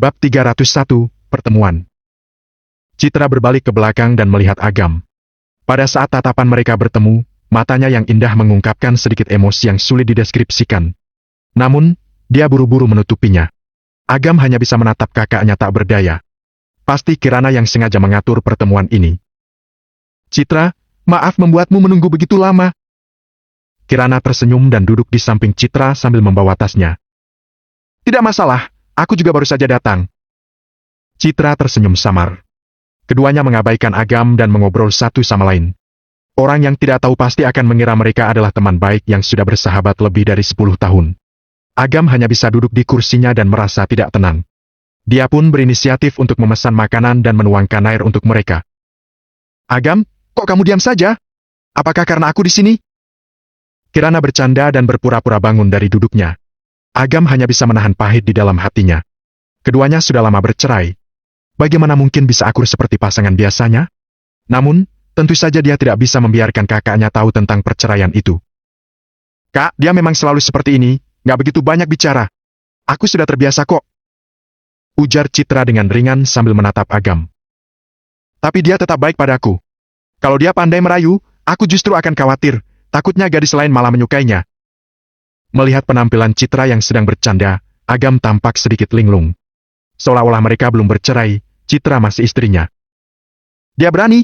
Bab 301, Pertemuan. Citra berbalik ke belakang dan melihat Agam. Pada saat tatapan mereka bertemu, matanya yang indah mengungkapkan sedikit emosi yang sulit dideskripsikan. Namun, dia buru-buru menutupinya. Agam hanya bisa menatap kakaknya tak berdaya. Pasti Kirana yang sengaja mengatur pertemuan ini. Citra, maaf membuatmu menunggu begitu lama. Kirana tersenyum dan duduk di samping Citra sambil membawa tasnya. Tidak masalah, aku juga baru saja datang. Citra tersenyum samar. Keduanya mengabaikan Agam dan mengobrol satu sama lain. Orang yang tidak tahu pasti akan mengira mereka adalah teman baik yang sudah bersahabat lebih dari 10 tahun. Agam hanya bisa duduk di kursinya dan merasa tidak tenang. Dia pun berinisiatif untuk memesan makanan dan menuangkan air untuk mereka. Agam, kok kamu diam saja? Apakah karena aku di sini? Kirana bercanda dan berpura-pura bangun dari duduknya. Agam hanya bisa menahan pahit di dalam hatinya. Keduanya sudah lama bercerai. Bagaimana mungkin bisa akur seperti pasangan biasanya? Namun, tentu saja dia tidak bisa membiarkan kakaknya tahu tentang perceraian itu. Kak, dia memang selalu seperti ini, nggak begitu banyak bicara. Aku sudah terbiasa kok. Ujar Citra dengan ringan sambil menatap Agam. Tapi dia tetap baik padaku. Kalau dia pandai merayu, aku justru akan khawatir, takutnya gadis lain malah menyukainya. Melihat penampilan Citra yang sedang bercanda, Agam tampak sedikit linglung. Seolah-olah mereka belum bercerai, Citra masih istrinya. Dia berani?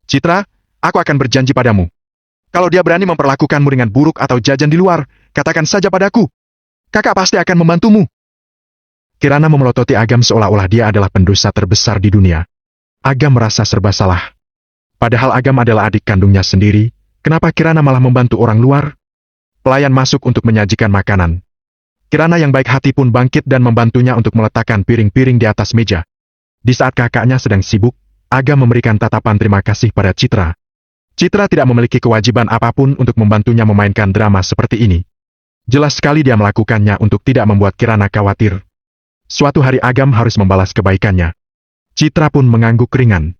Citra, aku akan berjanji padamu. Kalau dia berani memperlakukanmu dengan buruk atau jajan di luar, katakan saja padaku. Kakak pasti akan membantumu. Kirana memelototi Agam seolah-olah dia adalah pendosa terbesar di dunia. Agam merasa serba salah. Padahal Agam adalah adik kandungnya sendiri, kenapa Kirana malah membantu orang luar? Pelayan masuk untuk menyajikan makanan. Kirana yang baik hati pun bangkit dan membantunya untuk meletakkan piring-piring di atas meja. Di saat kakaknya sedang sibuk, Agam memberikan tatapan terima kasih pada Citra. Citra tidak memiliki kewajiban apapun untuk membantunya memainkan drama seperti ini. Jelas sekali dia melakukannya untuk tidak membuat Kirana khawatir. Suatu hari Agam harus membalas kebaikannya. Citra pun mengangguk ringan.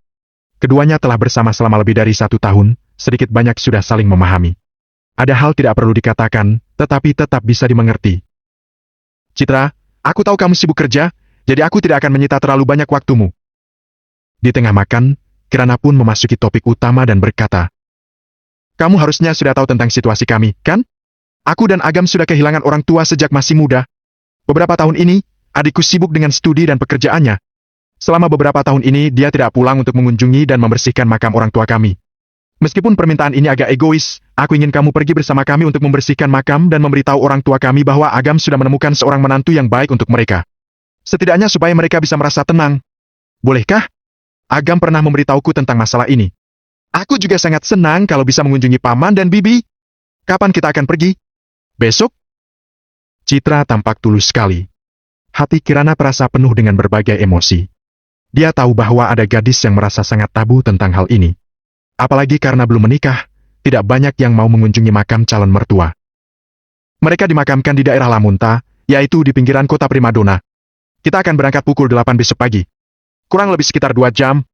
Keduanya telah bersama selama lebih dari 1 tahun, sedikit banyak sudah saling memahami. Ada hal tidak perlu dikatakan, tetapi tetap bisa dimengerti. Citra, aku tahu kamu sibuk kerja, jadi aku tidak akan menyita terlalu banyak waktumu. Di tengah makan, Kirana pun memasuki topik utama dan berkata, kamu harusnya sudah tahu tentang situasi kami, kan? Aku dan Agam sudah kehilangan orang tua sejak masih muda. Beberapa tahun ini, adikku sibuk dengan studi dan pekerjaannya. Selama beberapa tahun ini, dia tidak pulang untuk mengunjungi dan membersihkan makam orang tua kami. Meskipun permintaan ini agak egois, aku ingin kamu pergi bersama kami untuk membersihkan makam dan memberitahu orang tua kami bahwa Agam sudah menemukan seorang menantu yang baik untuk mereka. Setidaknya supaya mereka bisa merasa tenang. Bolehkah? Agam pernah memberitahuku tentang masalah ini. Aku juga sangat senang kalau bisa mengunjungi paman dan bibi. Kapan kita akan pergi? Besok? Citra tampak tulus sekali. Hati Kirana terasa penuh dengan berbagai emosi. Dia tahu bahwa ada gadis yang merasa sangat tabu tentang hal ini. Apalagi karena belum menikah, tidak banyak yang mau mengunjungi makam calon mertua. Mereka dimakamkan di daerah Lamunta, yaitu di pinggiran kota Primadona. Kita akan berangkat pukul 8 besok pagi. Kurang lebih sekitar 2 jam.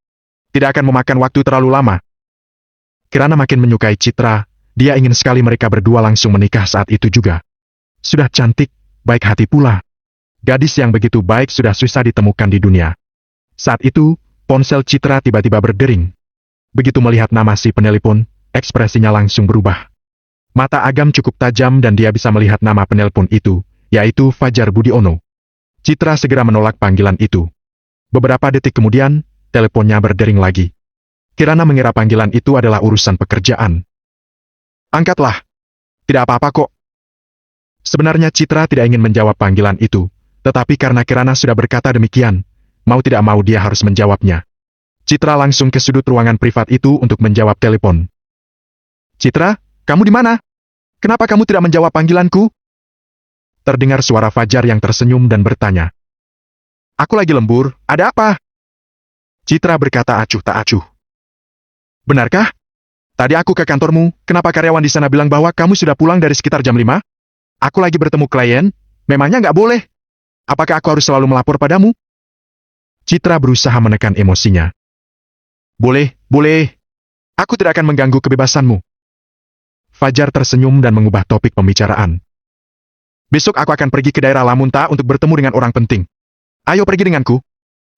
Tidak akan memakan waktu terlalu lama. Kirana makin menyukai Citra, dia ingin sekali mereka berdua langsung menikah saat itu juga. Sudah cantik, baik hati pula. Gadis yang begitu baik sudah susah ditemukan di dunia. Saat itu, ponsel Citra tiba-tiba berdering. Begitu melihat nama si penelpon, ekspresinya langsung berubah. Mata Agam cukup tajam dan dia bisa melihat nama penelpon itu, yaitu Fajar Budiono. Citra segera menolak panggilan itu. Beberapa detik kemudian, teleponnya berdering lagi. Kirana mengira panggilan itu adalah urusan pekerjaan. Angkatlah. Tidak apa-apa kok. Sebenarnya Citra tidak ingin menjawab panggilan itu, tetapi karena Kirana sudah berkata demikian, mau tidak mau dia harus menjawabnya. Citra langsung ke sudut ruangan privat itu untuk menjawab telepon. Citra, kamu di mana? Kenapa kamu tidak menjawab panggilanku? Terdengar suara Fajar yang tersenyum dan bertanya. Aku lagi lembur, ada apa? Citra berkata acuh tak acuh. Benarkah? Tadi aku ke kantormu, kenapa karyawan di sana bilang bahwa kamu sudah pulang dari sekitar jam 5? Aku lagi bertemu klien, memangnya nggak boleh. Apakah aku harus selalu melapor padamu? Citra berusaha menekan emosinya. Boleh, boleh. Aku tidak akan mengganggu kebebasanmu. Fajar tersenyum dan mengubah topik pembicaraan. Besok aku akan pergi ke daerah Lamunta untuk bertemu dengan orang penting. Ayo pergi denganku.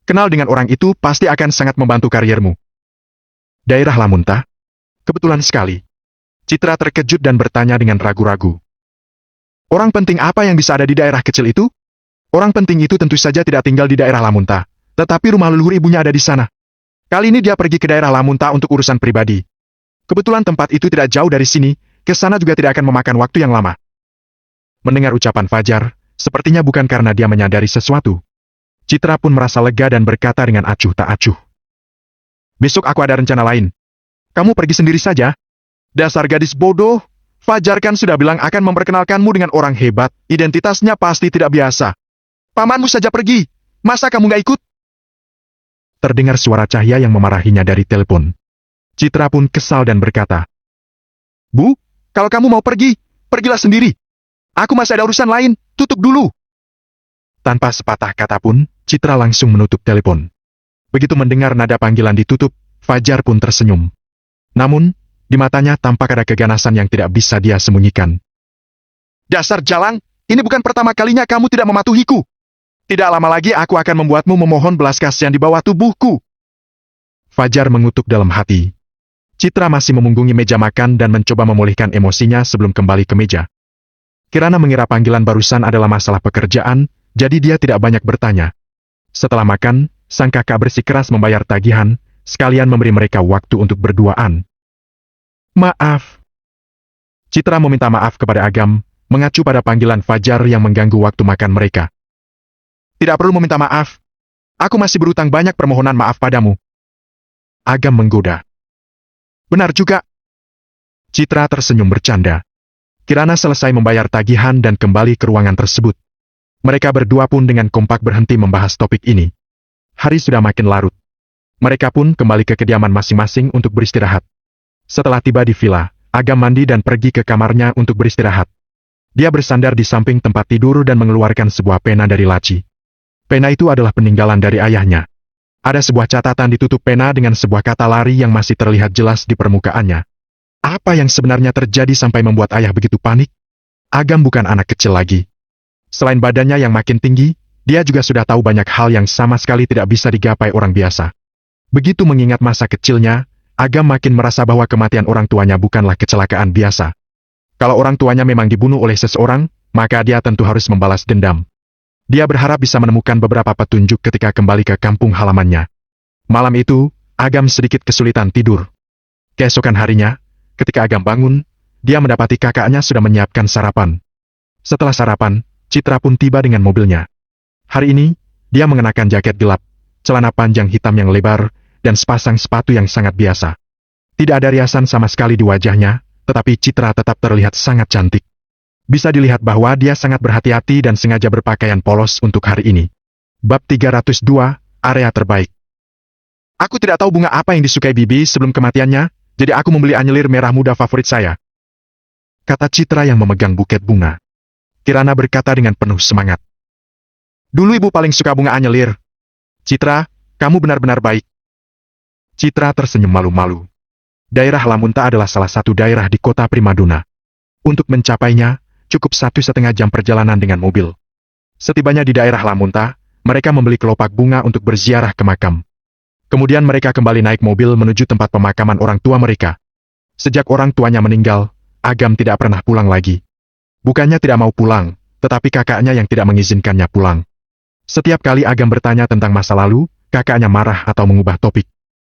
Kenal dengan orang itu pasti akan sangat membantu karirmu. Daerah Lamunta? Kebetulan sekali. Citra terkejut dan bertanya dengan ragu-ragu. Orang penting apa yang bisa ada di daerah kecil itu? Orang penting itu tentu saja tidak tinggal di daerah Lamunta, tetapi rumah leluhur ibunya ada di sana. Kali ini dia pergi ke daerah Lamunta untuk urusan pribadi. Kebetulan tempat itu tidak jauh dari sini, ke sana juga tidak akan memakan waktu yang lama. Mendengar ucapan Fajar, sepertinya bukan karena dia menyadari sesuatu. Citra pun merasa lega dan berkata dengan acuh tak acuh. Besok aku ada rencana lain. Kamu pergi sendiri saja. Dasar gadis bodoh. Fajar kan sudah bilang akan memperkenalkanmu dengan orang hebat. Identitasnya pasti tidak biasa. Pamanmu saja pergi. Masa kamu gak ikut? Terdengar suara Cahya yang memarahinya dari telepon. Citra pun kesal dan berkata, Bu, kalau kamu mau pergi, pergilah sendiri. Aku masih ada urusan lain, tutup dulu. Tanpa sepatah kata pun, Citra langsung menutup telepon. Begitu mendengar nada panggilan ditutup, Fajar pun tersenyum. Namun, di matanya tampak ada keganasan yang tidak bisa dia sembunyikan. Dasar jalang, ini bukan pertama kalinya kamu tidak mematuhiku. Tidak lama lagi aku akan membuatmu memohon belas kasihan di bawah tubuhku. Fajar mengutuk dalam hati. Citra masih memunggungi meja makan dan mencoba memulihkan emosinya sebelum kembali ke meja. Kirana mengira panggilan barusan adalah masalah pekerjaan, jadi dia tidak banyak bertanya. Setelah makan, sang kakak bersikeras membayar tagihan, sekalian memberi mereka waktu untuk berduaan. Maaf. Citra meminta maaf kepada Agam, mengacu pada panggilan Fajar yang mengganggu waktu makan mereka. Tidak perlu meminta maaf. Aku masih berutang banyak permohonan maaf padamu. Agam menggoda. Benar juga. Citra tersenyum bercanda. Kirana selesai membayar tagihan dan kembali ke ruangan tersebut. Mereka berdua pun dengan kompak berhenti membahas topik ini. Hari sudah makin larut. Mereka pun kembali ke kediaman masing-masing untuk beristirahat. Setelah tiba di villa, Agam mandi dan pergi ke kamarnya untuk beristirahat. Dia bersandar di samping tempat tidur dan mengeluarkan sebuah pena dari laci. Pena itu adalah peninggalan dari ayahnya. Ada sebuah catatan ditutup pena dengan sebuah kata lari yang masih terlihat jelas di permukaannya. Apa yang sebenarnya terjadi sampai membuat ayah begitu panik? Agam bukan anak kecil lagi. Selain badannya yang makin tinggi, dia juga sudah tahu banyak hal yang sama sekali tidak bisa digapai orang biasa. Begitu mengingat masa kecilnya, Agam makin merasa bahwa kematian orang tuanya bukanlah kecelakaan biasa. Kalau orang tuanya memang dibunuh oleh seseorang, maka dia tentu harus membalas dendam. Dia berharap bisa menemukan beberapa petunjuk ketika kembali ke kampung halamannya. Malam itu, Agam sedikit kesulitan tidur. Keesokan harinya, ketika Agam bangun, dia mendapati kakaknya sudah menyiapkan sarapan. Setelah sarapan, Citra pun tiba dengan mobilnya. Hari ini, dia mengenakan jaket gelap, celana panjang hitam yang lebar, dan sepasang sepatu yang sangat biasa. Tidak ada riasan sama sekali di wajahnya, tetapi Citra tetap terlihat sangat cantik. Bisa dilihat bahwa dia sangat berhati-hati dan sengaja berpakaian polos untuk hari ini. Bab 302, area terbaik. Aku tidak tahu bunga apa yang disukai Bibi sebelum kematiannya, jadi aku membeli anyelir merah muda favorit saya. Kata Citra yang memegang buket bunga. Kirana berkata dengan penuh semangat. Dulu ibu paling suka bunga anyelir. Citra, kamu benar-benar baik. Citra tersenyum malu-malu. Daerah Lamunta adalah salah satu daerah di kota primadona. Untuk mencapainya, cukup 1,5 jam perjalanan dengan mobil. Setibanya di daerah Lamunta, mereka membeli kelopak bunga untuk berziarah ke makam. Kemudian mereka kembali naik mobil menuju tempat pemakaman orang tua mereka. Sejak orang tuanya meninggal, Agam tidak pernah pulang lagi. Bukannya tidak mau pulang, tetapi kakaknya yang tidak mengizinkannya pulang. Setiap kali Agam bertanya tentang masa lalu, kakaknya marah atau mengubah topik.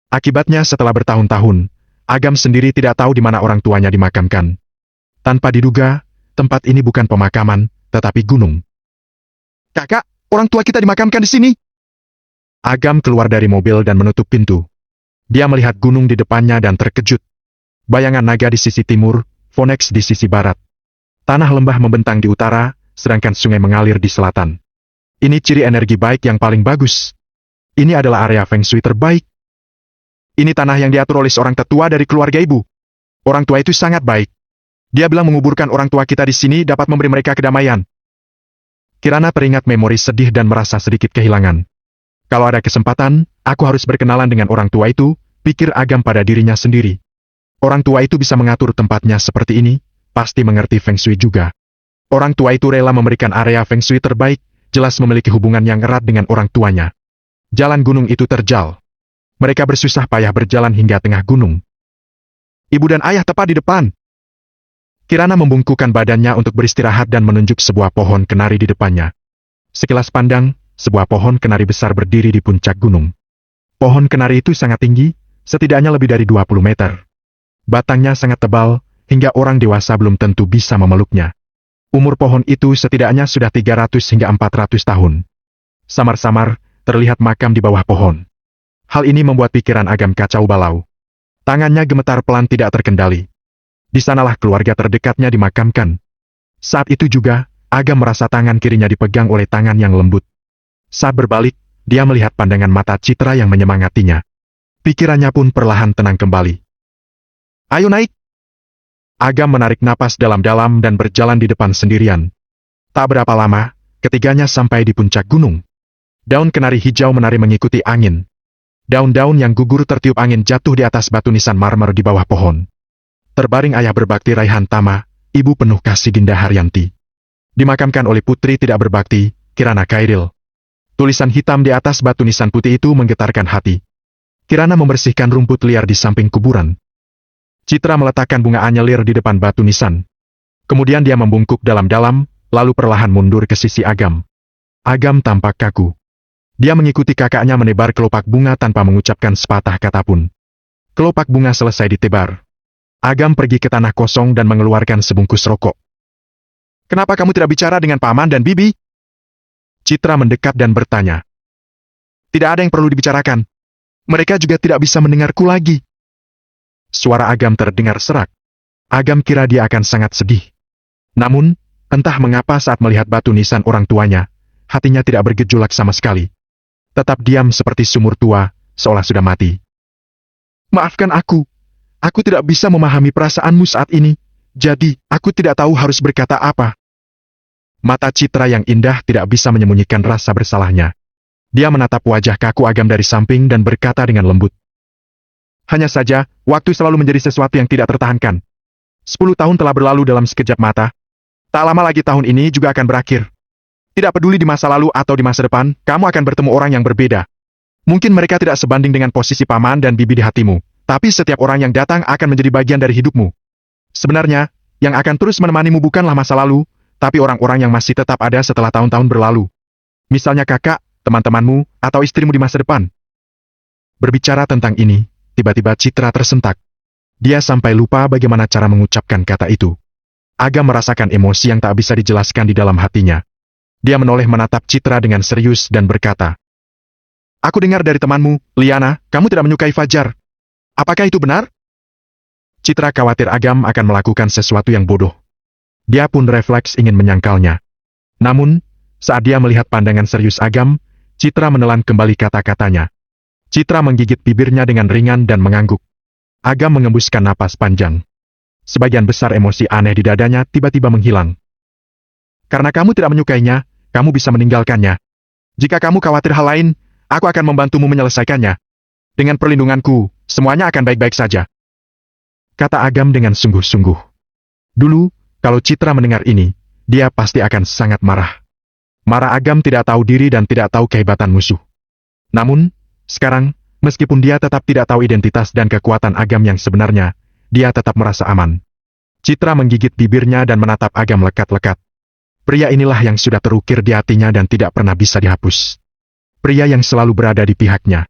Akibatnya setelah bertahun-tahun, Agam sendiri tidak tahu di mana orang tuanya dimakamkan. Tanpa diduga, tempat ini bukan pemakaman, tetapi gunung. Kakak, orang tua kita dimakamkan di sini. Agam keluar dari mobil dan menutup pintu. Dia melihat gunung di depannya dan terkejut. Bayangan naga di sisi timur, Phoenix di sisi barat. Tanah lembah membentang di utara, sedangkan sungai mengalir di selatan. Ini ciri energi baik yang paling bagus. Ini adalah area Feng Shui terbaik. Ini tanah yang diatur oleh seorang tetua dari keluarga ibu. Orang tua itu sangat baik. Dia bilang menguburkan orang tua kita di sini dapat memberi mereka kedamaian. Kirana teringat memori sedih dan merasa sedikit kehilangan. Kalau ada kesempatan, aku harus berkenalan dengan orang tua itu, pikir Agam pada dirinya sendiri. Orang tua itu bisa mengatur tempatnya seperti ini, pasti mengerti Feng Shui juga. Orang tua itu rela memberikan area Feng Shui terbaik, jelas memiliki hubungan yang erat dengan orang tuanya. Jalan gunung itu terjal. Mereka bersusah payah berjalan hingga tengah gunung. Ibu dan ayah tepat di depan. Kirana membungkukkan badannya untuk beristirahat dan menunjuk sebuah pohon kenari di depannya. Sekilas pandang, sebuah pohon kenari besar berdiri di puncak gunung. Pohon kenari itu sangat tinggi, setidaknya lebih dari 20 meter. Batangnya sangat tebal, hingga orang dewasa belum tentu bisa memeluknya. Umur pohon itu setidaknya sudah 300 hingga 400 tahun. Samar-samar, terlihat makam di bawah pohon. Hal ini membuat pikiran Agam kacau balau. Tangannya gemetar pelan tidak terkendali. Di sanalah keluarga terdekatnya dimakamkan. Saat itu juga, Agam merasa tangan kirinya dipegang oleh tangan yang lembut. Saat berbalik, dia melihat pandangan mata Citra yang menyemangatinya. Pikirannya pun perlahan tenang kembali. Ayo naik! Agam menarik napas dalam-dalam dan berjalan di depan sendirian. Tak berapa lama, ketiganya sampai di puncak gunung. Daun kenari hijau menari mengikuti angin. Daun-daun yang gugur tertiup angin jatuh di atas batu nisan marmer di bawah pohon. Terbaring ayah berbakti Raihan Tama, ibu penuh kasih Dinda Haryanti. Dimakamkan oleh putri tidak berbakti, Kirana Kairil. Tulisan hitam di atas batu nisan putih itu menggetarkan hati. Kirana membersihkan rumput liar di samping kuburan. Citra meletakkan bunga anyelir di depan batu nisan. Kemudian dia membungkuk dalam-dalam, lalu perlahan mundur ke sisi Agam. Agam tampak kaku. Dia mengikuti kakaknya menebar kelopak bunga tanpa mengucapkan sepatah kata pun. Kelopak bunga selesai ditebar. Agam pergi ke tanah kosong dan mengeluarkan sebungkus rokok. Kenapa kamu tidak bicara dengan paman dan bibi? Citra mendekat dan bertanya. Tidak ada yang perlu dibicarakan. Mereka juga tidak bisa mendengarku lagi. Suara Agam terdengar serak. Agam kira dia akan sangat sedih. Namun, entah mengapa saat melihat batu nisan orang tuanya, hatinya tidak bergejolak sama sekali. Tetap diam seperti sumur tua, seolah sudah mati. Maafkan aku. Aku tidak bisa memahami perasaanmu saat ini, jadi aku tidak tahu harus berkata apa. Mata Citra yang indah tidak bisa menyembunyikan rasa bersalahnya. Dia menatap wajah kaku Agam dari samping dan berkata dengan lembut. Hanya saja, waktu selalu menjadi sesuatu yang tidak tertahankan. 10 tahun telah berlalu dalam sekejap mata. Tak lama lagi tahun ini juga akan berakhir. Tidak peduli di masa lalu atau di masa depan, kamu akan bertemu orang yang berbeda. Mungkin mereka tidak sebanding dengan posisi paman dan bibi di hatimu, tapi setiap orang yang datang akan menjadi bagian dari hidupmu. Sebenarnya, yang akan terus menemanimu bukanlah masa lalu, tapi orang-orang yang masih tetap ada setelah tahun-tahun berlalu. Misalnya kakak, teman-temanmu, atau istrimu di masa depan. Berbicara tentang ini, tiba-tiba Citra tersentak. Dia sampai lupa bagaimana cara mengucapkan kata itu. Agam merasakan emosi yang tak bisa dijelaskan di dalam hatinya. Dia menoleh menatap Citra dengan serius dan berkata, Aku dengar dari temanmu, Liana, kamu tidak menyukai Fajar. Apakah itu benar? Citra khawatir Agam akan melakukan sesuatu yang bodoh. Dia pun refleks ingin menyangkalnya. Namun, saat dia melihat pandangan serius Agam, Citra menelan kembali kata-katanya. Citra menggigit bibirnya dengan ringan dan mengangguk. Agam mengembuskan napas panjang. Sebagian besar emosi aneh di dadanya tiba-tiba menghilang. Karena kamu tidak menyukainya, kamu bisa meninggalkannya. Jika kamu khawatir hal lain, aku akan membantumu menyelesaikannya. Dengan perlindunganku, semuanya akan baik-baik saja. Kata Agam dengan sungguh-sungguh. Dulu, kalau Citra mendengar ini, dia pasti akan sangat marah. Marah Agam tidak tahu diri dan tidak tahu kehebatan musuh. Namun, sekarang, meskipun dia tetap tidak tahu identitas dan kekuatan Agam yang sebenarnya, dia tetap merasa aman. Citra menggigit bibirnya dan menatap Agam lekat-lekat. Pria inilah yang sudah terukir di hatinya dan tidak pernah bisa dihapus. Pria yang selalu berada di pihaknya.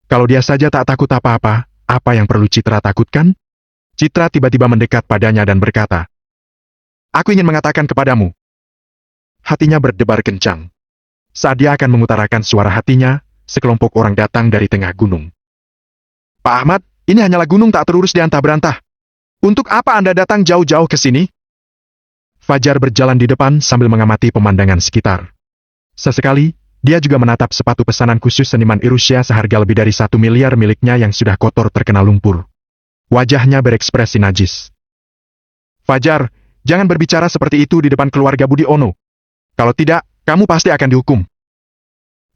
Kalau dia saja tak takut apa-apa, apa yang perlu Citra takutkan? Citra tiba-tiba mendekat padanya dan berkata, Aku ingin mengatakan kepadamu. Hatinya berdebar kencang. Saat dia akan mengutarakan suara hatinya, sekelompok orang datang dari tengah gunung. Pak Ahmad, ini hanyalah gunung tak terurus di antah-berantah. Untuk apa Anda datang jauh-jauh ke sini? Fajar berjalan di depan sambil mengamati pemandangan sekitar. Sesekali, dia juga menatap sepatu pesanan khusus seniman Irusya seharga lebih dari 1 miliar miliknya yang sudah kotor terkena lumpur. Wajahnya berekspresi najis. Fajar, jangan berbicara seperti itu di depan keluarga Budi Ono. Kalau tidak, kamu pasti akan dihukum.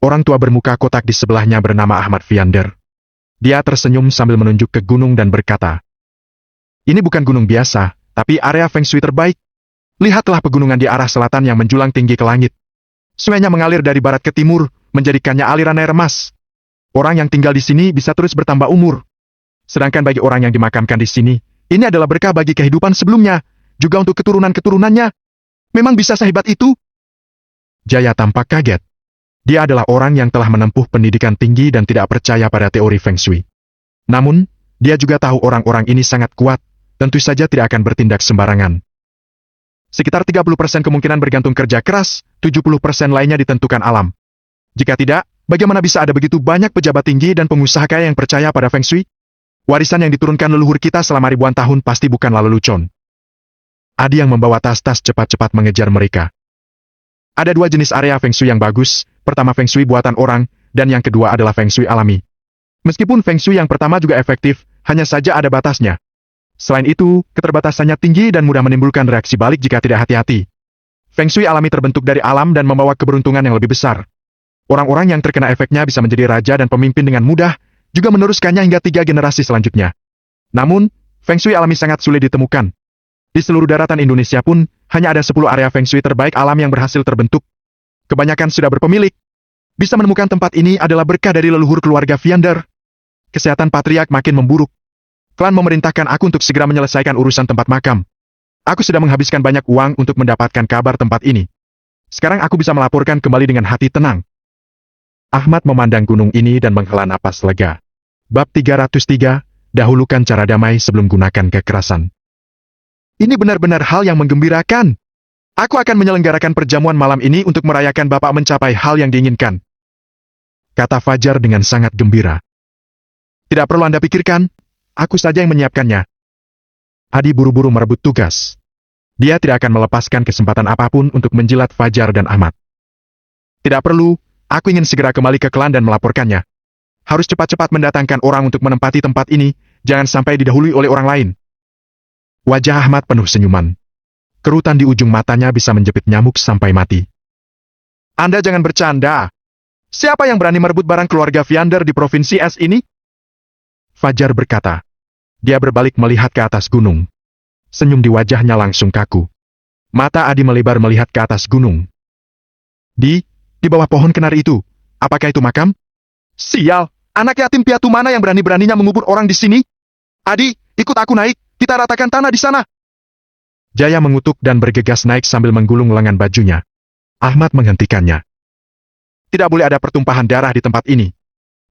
Orang tua bermuka kotak di sebelahnya bernama Ahmad Fiander. Dia tersenyum sambil menunjuk ke gunung dan berkata, Ini bukan gunung biasa, tapi area Feng Shui terbaik. Lihatlah pegunungan di arah selatan yang menjulang tinggi ke langit. Sungainya mengalir dari barat ke timur, menjadikannya aliran air emas. Orang yang tinggal di sini bisa terus bertambah umur. Sedangkan bagi orang yang dimakamkan di sini, ini adalah berkah bagi kehidupan sebelumnya, juga untuk keturunan-keturunannya. Memang bisa sehebat itu? Jaya tampak kaget. Dia adalah orang yang telah menempuh pendidikan tinggi dan tidak percaya pada teori Feng Shui. Namun, dia juga tahu orang-orang ini sangat kuat, tentu saja tidak akan bertindak sembarangan. Sekitar 30% kemungkinan bergantung kerja keras, 70% lainnya ditentukan alam. Jika tidak, bagaimana bisa ada begitu banyak pejabat tinggi dan pengusaha kaya yang percaya pada Feng Shui? Warisan yang diturunkan leluhur kita selama ribuan tahun pasti bukanlah lelucon. Adi yang membawa tas-tas cepat-cepat mengejar mereka. Ada dua jenis area Feng Shui yang bagus, pertama Feng Shui buatan orang, dan yang kedua adalah Feng Shui alami. Meskipun Feng Shui yang pertama juga efektif, hanya saja ada batasnya. Selain itu, keterbatasannya tinggi dan mudah menimbulkan reaksi balik jika tidak hati-hati. Feng Shui alami terbentuk dari alam dan membawa keberuntungan yang lebih besar. Orang-orang yang terkena efeknya bisa menjadi raja dan pemimpin dengan mudah, juga meneruskannya hingga 3 generasi selanjutnya. Namun, Feng Shui alami sangat sulit ditemukan. Di seluruh daratan Indonesia pun, hanya ada 10 area Feng Shui terbaik alam yang berhasil terbentuk. Kebanyakan sudah berpemilik. Bisa menemukan tempat ini adalah berkah dari leluhur keluarga Viander. Kesehatan patriark makin memburuk. Klan memerintahkan aku untuk segera menyelesaikan urusan tempat makam. Aku sudah menghabiskan banyak uang untuk mendapatkan kabar tempat ini. Sekarang aku bisa melaporkan kembali dengan hati tenang. Ahmad memandang gunung ini dan menghela napas lega. Bab 303, dahulukan cara damai sebelum gunakan kekerasan. Ini benar-benar hal yang menggembirakan. Aku akan menyelenggarakan perjamuan malam ini untuk merayakan Bapak mencapai hal yang diinginkan. Kata Fajar dengan sangat gembira. Tidak perlu Anda pikirkan, aku saja yang menyiapkannya. Adi buru-buru merebut tugas. Dia tidak akan melepaskan kesempatan apapun untuk menjilat Fajar dan Ahmad. Tidak perlu, aku ingin segera kembali ke klan dan melaporkannya. Harus cepat-cepat mendatangkan orang untuk menempati tempat ini, jangan sampai didahului oleh orang lain. Wajah Ahmad penuh senyuman. Kerutan di ujung matanya bisa menjepit nyamuk sampai mati. Anda jangan bercanda. Siapa yang berani merebut barang keluarga Viander di provinsi S ini? Fajar berkata. Dia berbalik melihat ke atas gunung. Senyum di wajahnya langsung kaku. Mata Adi melebar melihat ke atas gunung. Di bawah pohon kenari itu, apakah itu makam? Sial, anak yatim piatu mana yang berani-beraninya mengubur orang di sini? Adi, ikut aku naik. Kita ratakan tanah di sana. Jaya mengutuk dan bergegas naik sambil menggulung lengan bajunya. Ahmad menghentikannya. Tidak boleh ada pertumpahan darah di tempat ini.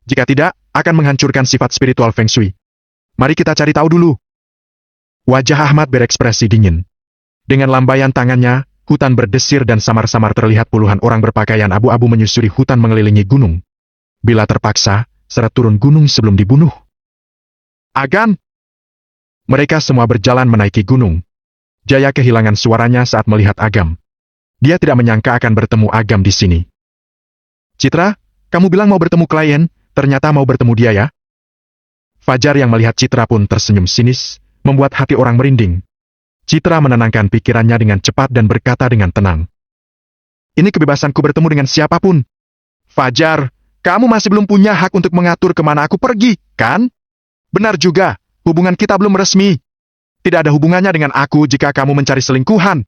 Jika tidak, akan menghancurkan sifat spiritual Feng Shui. Mari kita cari tahu dulu. Wajah Ahmad berekspresi dingin. Dengan lambaian tangannya, hutan berdesir dan samar-samar terlihat puluhan orang berpakaian abu-abu menyusuri hutan mengelilingi gunung. Bila terpaksa, seret turun gunung sebelum dibunuh. Agan! Mereka semua berjalan menaiki gunung. Jaya kehilangan suaranya saat melihat Agam. Dia tidak menyangka akan bertemu Agam di sini. Citra, kamu bilang mau bertemu klien, ternyata mau bertemu dia ya? Fajar yang melihat Citra pun tersenyum sinis, membuat hati orang merinding. Citra menenangkan pikirannya dengan cepat dan berkata dengan tenang. Ini kebebasanku bertemu dengan siapapun. Fajar, kamu masih belum punya hak untuk mengatur kemana aku pergi, kan? Benar juga. Hubungan kita belum resmi. Tidak ada hubungannya dengan aku jika kamu mencari selingkuhan.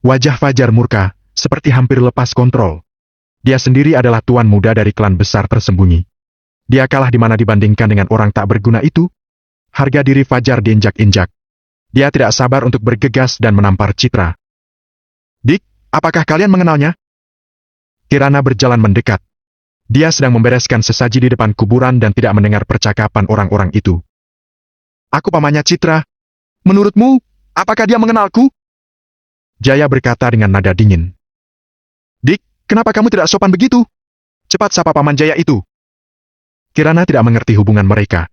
Wajah Fajar murka, seperti hampir lepas kontrol. Dia sendiri adalah tuan muda dari klan besar tersembunyi. Dia kalah di mana dibandingkan dengan orang tak berguna itu? Harga diri Fajar diinjak-injak. Dia tidak sabar untuk bergegas dan menampar Citra. Dik, apakah kalian mengenalnya? Kirana berjalan mendekat. Dia sedang membereskan sesaji di depan kuburan dan tidak mendengar percakapan orang-orang itu. Aku pamannya Citra. Menurutmu, apakah dia mengenalku? Jaya berkata dengan nada dingin. Dik, kenapa kamu tidak sopan begitu? Cepat sapa paman Jaya itu. Kirana tidak mengerti hubungan mereka.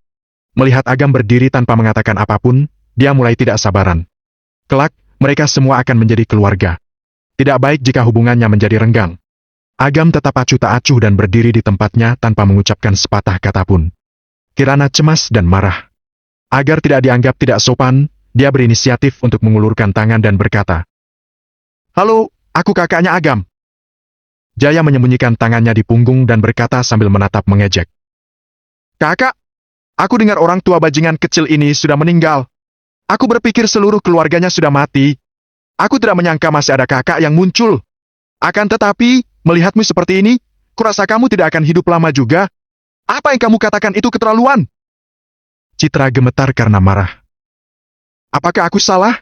Melihat Agam berdiri tanpa mengatakan apapun, dia mulai tidak sabaran. Kelak, mereka semua akan menjadi keluarga. Tidak baik jika hubungannya menjadi renggang. Agam tetap acuh tak acuh dan berdiri di tempatnya tanpa mengucapkan sepatah kata pun. Kirana cemas dan marah. Agar tidak dianggap tidak sopan, dia berinisiatif untuk mengulurkan tangan dan berkata, Halo, aku kakaknya Agam. Jaya menyembunyikan tangannya di punggung dan berkata sambil menatap mengejek. Kakak, aku dengar orang tua bajingan kecil ini sudah meninggal. Aku berpikir seluruh keluarganya sudah mati. Aku tidak menyangka masih ada kakak yang muncul. Akan tetapi, melihatmu seperti ini, kurasa kamu tidak akan hidup lama juga. Apa yang kamu katakan itu keterlaluan. Citra gemetar karena marah. Apakah aku salah?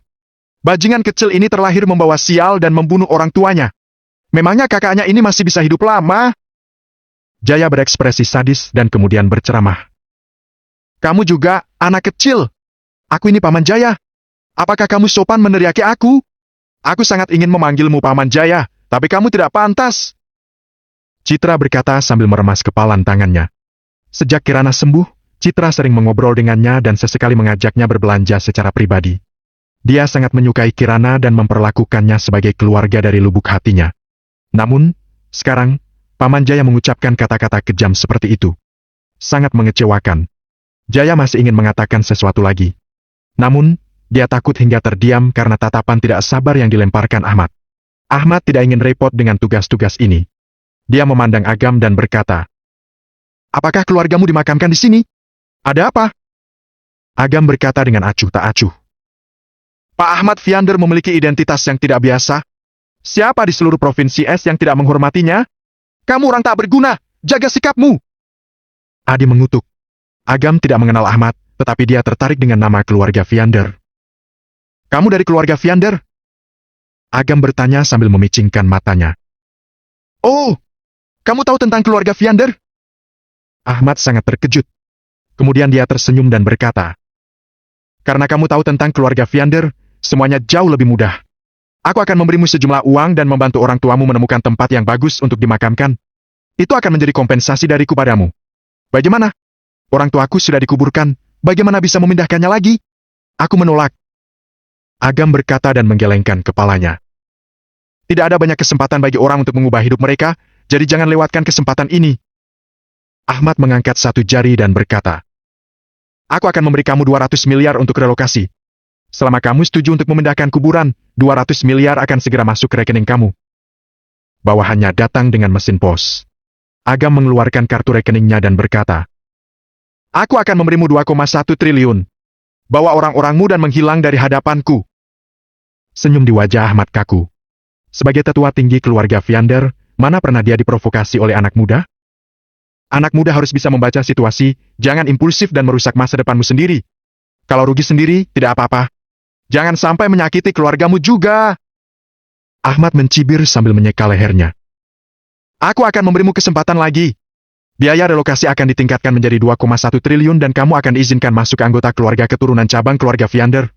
Bajingan kecil ini terlahir membawa sial dan membunuh orang tuanya. Memangnya kakaknya ini masih bisa hidup lama? Jaya berekspresi sadis dan kemudian berceramah. Kamu juga, anak kecil. Aku ini Paman Jaya. Apakah kamu sopan meneriaki aku? Aku sangat ingin memanggilmu Paman Jaya, tapi kamu tidak pantas. Citra berkata sambil meremas kepalan tangannya. Sejak Kirana sembuh, Citra sering mengobrol dengannya dan sesekali mengajaknya berbelanja secara pribadi. Dia sangat menyukai Kirana dan memperlakukannya sebagai keluarga dari lubuk hatinya. Namun, sekarang, Paman Jaya mengucapkan kata-kata kejam seperti itu. Sangat mengecewakan. Jaya masih ingin mengatakan sesuatu lagi. Namun, dia takut hingga terdiam karena tatapan tidak sabar yang dilemparkan Ahmad. Ahmad tidak ingin repot dengan tugas-tugas ini. Dia memandang Agam dan berkata, apakah keluargamu dimakamkan di sini? Ada apa? Agam berkata dengan acuh tak acuh. Pak Ahmad Viander memiliki identitas yang tidak biasa. Siapa di seluruh provinsi S yang tidak menghormatinya? Kamu orang tak berguna, jaga sikapmu. Adi mengutuk. Agam tidak mengenal Ahmad, tetapi dia tertarik dengan nama keluarga Viander. Kamu dari keluarga Viander? Agam bertanya sambil memicingkan matanya. Oh, kamu tahu tentang keluarga Viander? Ahmad sangat terkejut. Kemudian dia tersenyum dan berkata, karena kamu tahu tentang keluarga Viander, semuanya jauh lebih mudah. Aku akan memberimu sejumlah uang dan membantu orang tuamu menemukan tempat yang bagus untuk dimakamkan. Itu akan menjadi kompensasi dariku padamu. Bagaimana? Orang tuaku sudah dikuburkan, bagaimana bisa memindahkannya lagi? Aku menolak. Agam berkata dan menggelengkan kepalanya. Tidak ada banyak kesempatan bagi orang untuk mengubah hidup mereka, jadi jangan lewatkan kesempatan ini. Ahmad mengangkat satu jari dan berkata, aku akan memberi kamu 200 miliar untuk relokasi. Selama kamu setuju untuk memindahkan kuburan, 200 miliar akan segera masuk ke rekening kamu. Bawahannya datang dengan mesin pos. Agam mengeluarkan kartu rekeningnya dan berkata, aku akan memberimu 2,1 triliun. Bawa orang-orangmu dan menghilang dari hadapanku. Senyum di wajah Ahmad kaku. Sebagai tetua tinggi keluarga Viander, mana pernah dia diprovokasi oleh anak muda? Anak muda harus bisa membaca situasi, jangan impulsif dan merusak masa depanmu sendiri. Kalau rugi sendiri, tidak apa-apa. Jangan sampai menyakiti keluargamu juga. Ahmad mencibir sambil menyeka lehernya. Aku akan memberimu kesempatan lagi. Biaya relokasi akan ditingkatkan menjadi 2,1 triliun dan kamu akan diizinkan masuk anggota keluarga keturunan cabang keluarga Viander.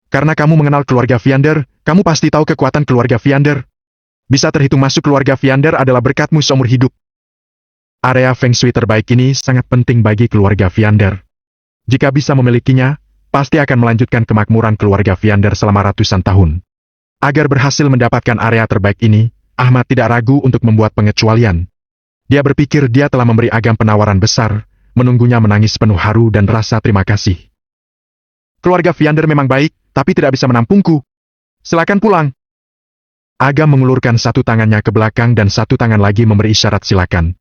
Karena kamu mengenal keluarga Viander, kamu pasti tahu kekuatan keluarga Viander. Bisa terhitung masuk keluarga Viander adalah berkatmu seumur hidup. Area Feng Shui terbaik ini sangat penting bagi keluarga Viander. Jika bisa memilikinya, pasti akan melanjutkan kemakmuran keluarga Viander selama ratusan tahun. Agar berhasil mendapatkan area terbaik ini, Ahmad tidak ragu untuk membuat pengecualian. Dia berpikir dia telah memberi Agam penawaran besar, menunggunya menangis penuh haru dan rasa terima kasih. Keluarga Viander memang baik, tapi tidak bisa menampungku. Silakan pulang. Agam mengulurkan satu tangannya ke belakang dan satu tangan lagi memberi isyarat silakan.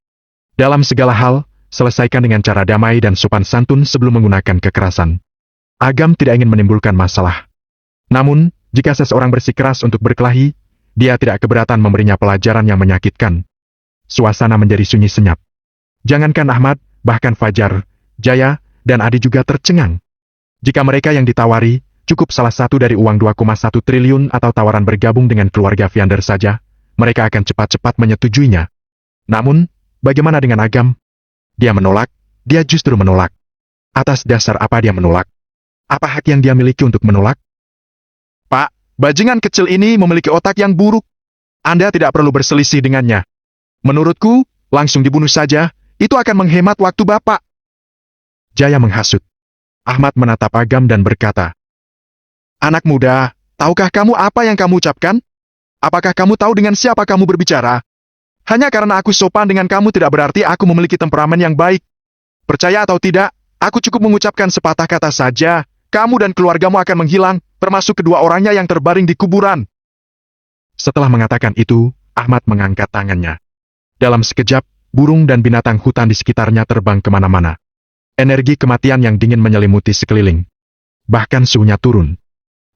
Dalam segala hal, selesaikan dengan cara damai dan sopan santun sebelum menggunakan kekerasan. Agam tidak ingin menimbulkan masalah. Namun, jika seseorang bersikeras untuk berkelahi, dia tidak keberatan memberinya pelajaran yang menyakitkan. Suasana menjadi sunyi senyap. Jangankan Ahmad, bahkan Fajar, Jaya, dan Adi juga tercengang. Jika mereka yang ditawari, cukup salah satu dari uang 2,1 triliun atau tawaran bergabung dengan keluarga Viander saja, mereka akan cepat-cepat menyetujuinya. Namun, bagaimana dengan Agam? Dia menolak, dia justru menolak. Atas dasar apa dia menolak? Apa hak yang dia miliki untuk menolak? Pak, bajingan kecil ini memiliki otak yang buruk. Anda tidak perlu berselisih dengannya. Menurutku, langsung dibunuh saja, itu akan menghemat waktu Bapak. Jaya menghasut. Ahmad menatap Agam dan berkata, anak muda, tahukah kamu apa yang kamu ucapkan? Apakah kamu tahu dengan siapa kamu berbicara? Hanya karena aku sopan dengan kamu tidak berarti aku memiliki temperamen yang baik. Percaya atau tidak, aku cukup mengucapkan sepatah kata saja, kamu dan keluargamu akan menghilang, termasuk kedua orangnya yang terbaring di kuburan. Setelah mengatakan itu, Ahmad mengangkat tangannya. Dalam sekejap, burung dan binatang hutan di sekitarnya terbang kemana-mana. Energi kematian yang dingin menyelimuti sekeliling. Bahkan suhunya turun.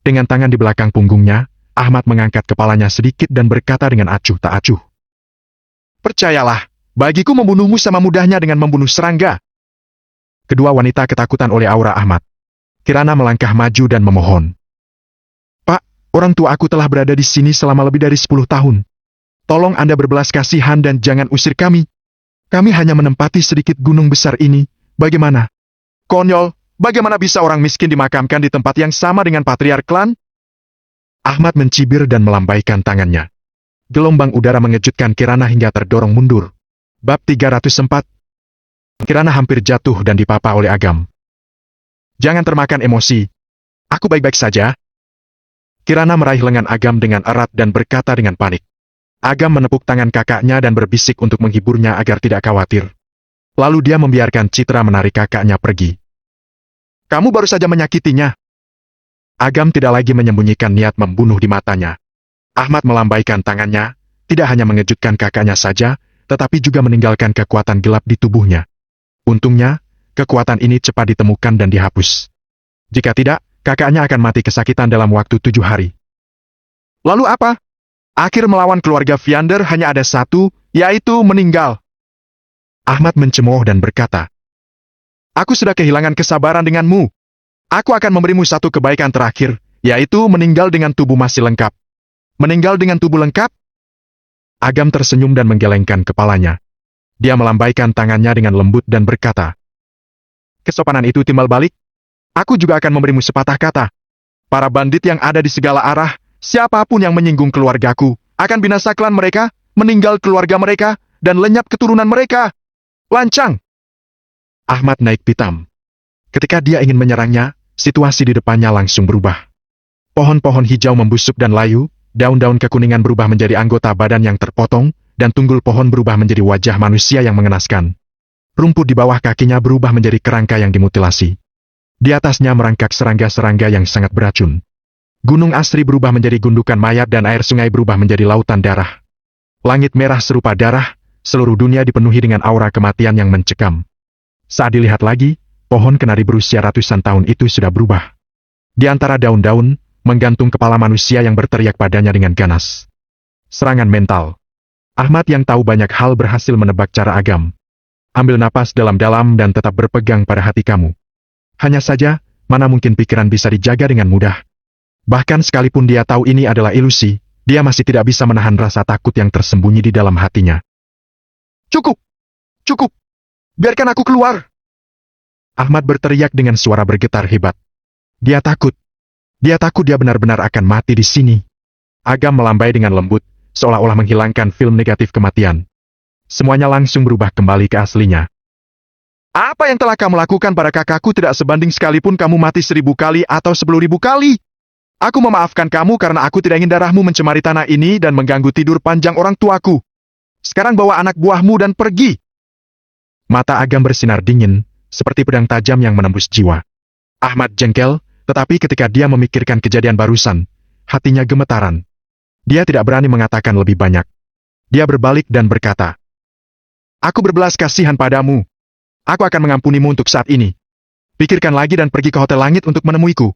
Dengan tangan di belakang punggungnya, Ahmad mengangkat kepalanya sedikit dan berkata dengan acuh tak acuh. Percayalah, bagiku membunuhmu sama mudahnya dengan membunuh serangga. Kedua wanita ketakutan oleh aura Ahmad. Kirana melangkah maju dan memohon. Pak, orang tua aku telah berada di sini selama lebih dari 10 tahun. Tolong Anda berbelas kasihan dan jangan usir kami. Kami hanya menempati sedikit gunung besar ini. Bagaimana? Konyol, bagaimana bisa orang miskin dimakamkan di tempat yang sama dengan patriark klan? Ahmad mencibir dan melambaikan tangannya. Gelombang udara mengejutkan Kirana hingga terdorong mundur. Bab 304. Kirana hampir jatuh dan dipapa oleh Agam. Jangan termakan emosi. Aku baik-baik saja. Kirana meraih lengan Agam dengan erat dan berkata dengan panik. Agam menepuk tangan kakaknya dan berbisik untuk menghiburnya agar tidak khawatir. Lalu dia membiarkan Citra menarik kakaknya pergi. Kamu baru saja menyakitinya. Agam tidak lagi menyembunyikan niat membunuh di matanya. Ahmad melambaikan tangannya, tidak hanya mengejutkan kakaknya saja, tetapi juga meninggalkan kekuatan gelap di tubuhnya. Untungnya, kekuatan ini cepat ditemukan dan dihapus. Jika tidak, kakaknya akan mati kesakitan dalam waktu 7 hari. Lalu apa? Akhir melawan keluarga Viander hanya ada satu, yaitu meninggal. Ahmad mencemooh dan berkata, Aku sudah kehilangan kesabaran denganmu. Aku akan memberimu satu kebaikan terakhir, yaitu meninggal dengan tubuh masih lengkap. Meninggal dengan tubuh lengkap? Agam tersenyum dan menggelengkan kepalanya. Dia melambaikan tangannya dengan lembut dan berkata, Kesopanan itu timbal balik. Aku juga akan memberimu sepatah kata. Para bandit yang ada di segala arah, siapapun yang menyinggung keluargaku, akan binasa klan mereka, meninggal keluarga mereka, dan lenyap keturunan mereka. Lancang! Ahmad naik pitam. Ketika dia ingin menyerangnya, situasi di depannya langsung berubah. Pohon-pohon hijau membusuk dan layu, daun-daun kekuningan berubah menjadi anggota badan yang terpotong, dan tunggul pohon berubah menjadi wajah manusia yang mengenaskan. Rumput di bawah kakinya berubah menjadi kerangka yang dimutilasi. Di atasnya merangkak serangga-serangga yang sangat beracun. Gunung asri berubah menjadi gundukan mayat dan air sungai berubah menjadi lautan darah. Langit merah serupa darah, seluruh dunia dipenuhi dengan aura kematian yang mencekam. Saat dilihat lagi, pohon kenari berusia ratusan tahun itu sudah berubah. Di antara daun-daun, menggantung kepala manusia yang berteriak padanya dengan ganas. Serangan mental. Ahmad yang tahu banyak hal berhasil menebak cara Agam. Ambil napas dalam-dalam dan tetap berpegang pada hati kamu. Hanya saja, mana mungkin pikiran bisa dijaga dengan mudah. Bahkan sekalipun dia tahu ini adalah ilusi, dia masih tidak bisa menahan rasa takut yang tersembunyi di dalam hatinya. Cukup! Cukup! Biarkan aku keluar! Ahmad berteriak dengan suara bergetar hebat. Dia takut. Dia takut dia benar-benar akan mati di sini. Agam melambai dengan lembut, seolah-olah menghilangkan film negatif kematian. Semuanya langsung berubah kembali ke aslinya. Apa yang telah kamu lakukan pada kakakku tidak sebanding sekalipun kamu mati 1000 kali atau 10.000 kali. Aku memaafkan kamu karena aku tidak ingin darahmu mencemari tanah ini dan mengganggu tidur panjang orang tuaku. Sekarang bawa anak buahmu dan pergi. Mata Agam bersinar dingin, seperti pedang tajam yang menembus jiwa. Ahmad jengkel, tetapi ketika dia memikirkan kejadian barusan, hatinya gemetaran. Dia tidak berani mengatakan lebih banyak. Dia berbalik dan berkata, Aku berbelas kasihan padamu. Aku akan mengampunimu untuk saat ini. Pikirkan lagi dan pergi ke Hotel Langit untuk menemuiku.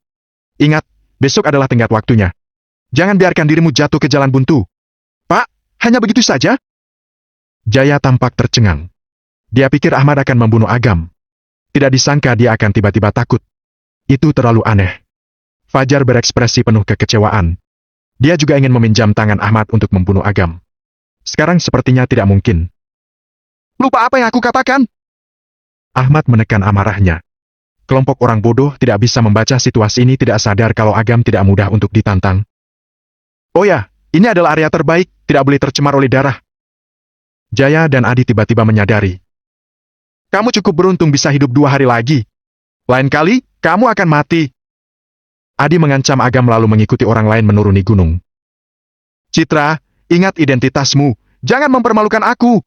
Ingat, besok adalah tenggat waktunya. Jangan biarkan dirimu jatuh ke jalan buntu. Pak, hanya begitu saja? Jaya tampak tercengang. Dia pikir Ahmad akan membunuh Agam. Tidak disangka dia akan tiba-tiba takut. Itu terlalu aneh. Fajar berekspresi penuh kekecewaan. Dia juga ingin meminjam tangan Ahmad untuk membunuh Agam. Sekarang sepertinya tidak mungkin. Lupa apa yang aku katakan? Ahmad menekan amarahnya. Kelompok orang bodoh tidak bisa membaca situasi ini tidak sadar kalau Agam tidak mudah untuk ditantang. Oh ya, ini adalah area terbaik, tidak boleh tercemar oleh darah. Jaya dan Adi tiba-tiba menyadari. Kamu cukup beruntung bisa hidup 2 hari lagi. Lain kali, kamu akan mati. Adi mengancam Agam lalu mengikuti orang lain menuruni gunung. Citra, ingat identitasmu, jangan mempermalukan aku.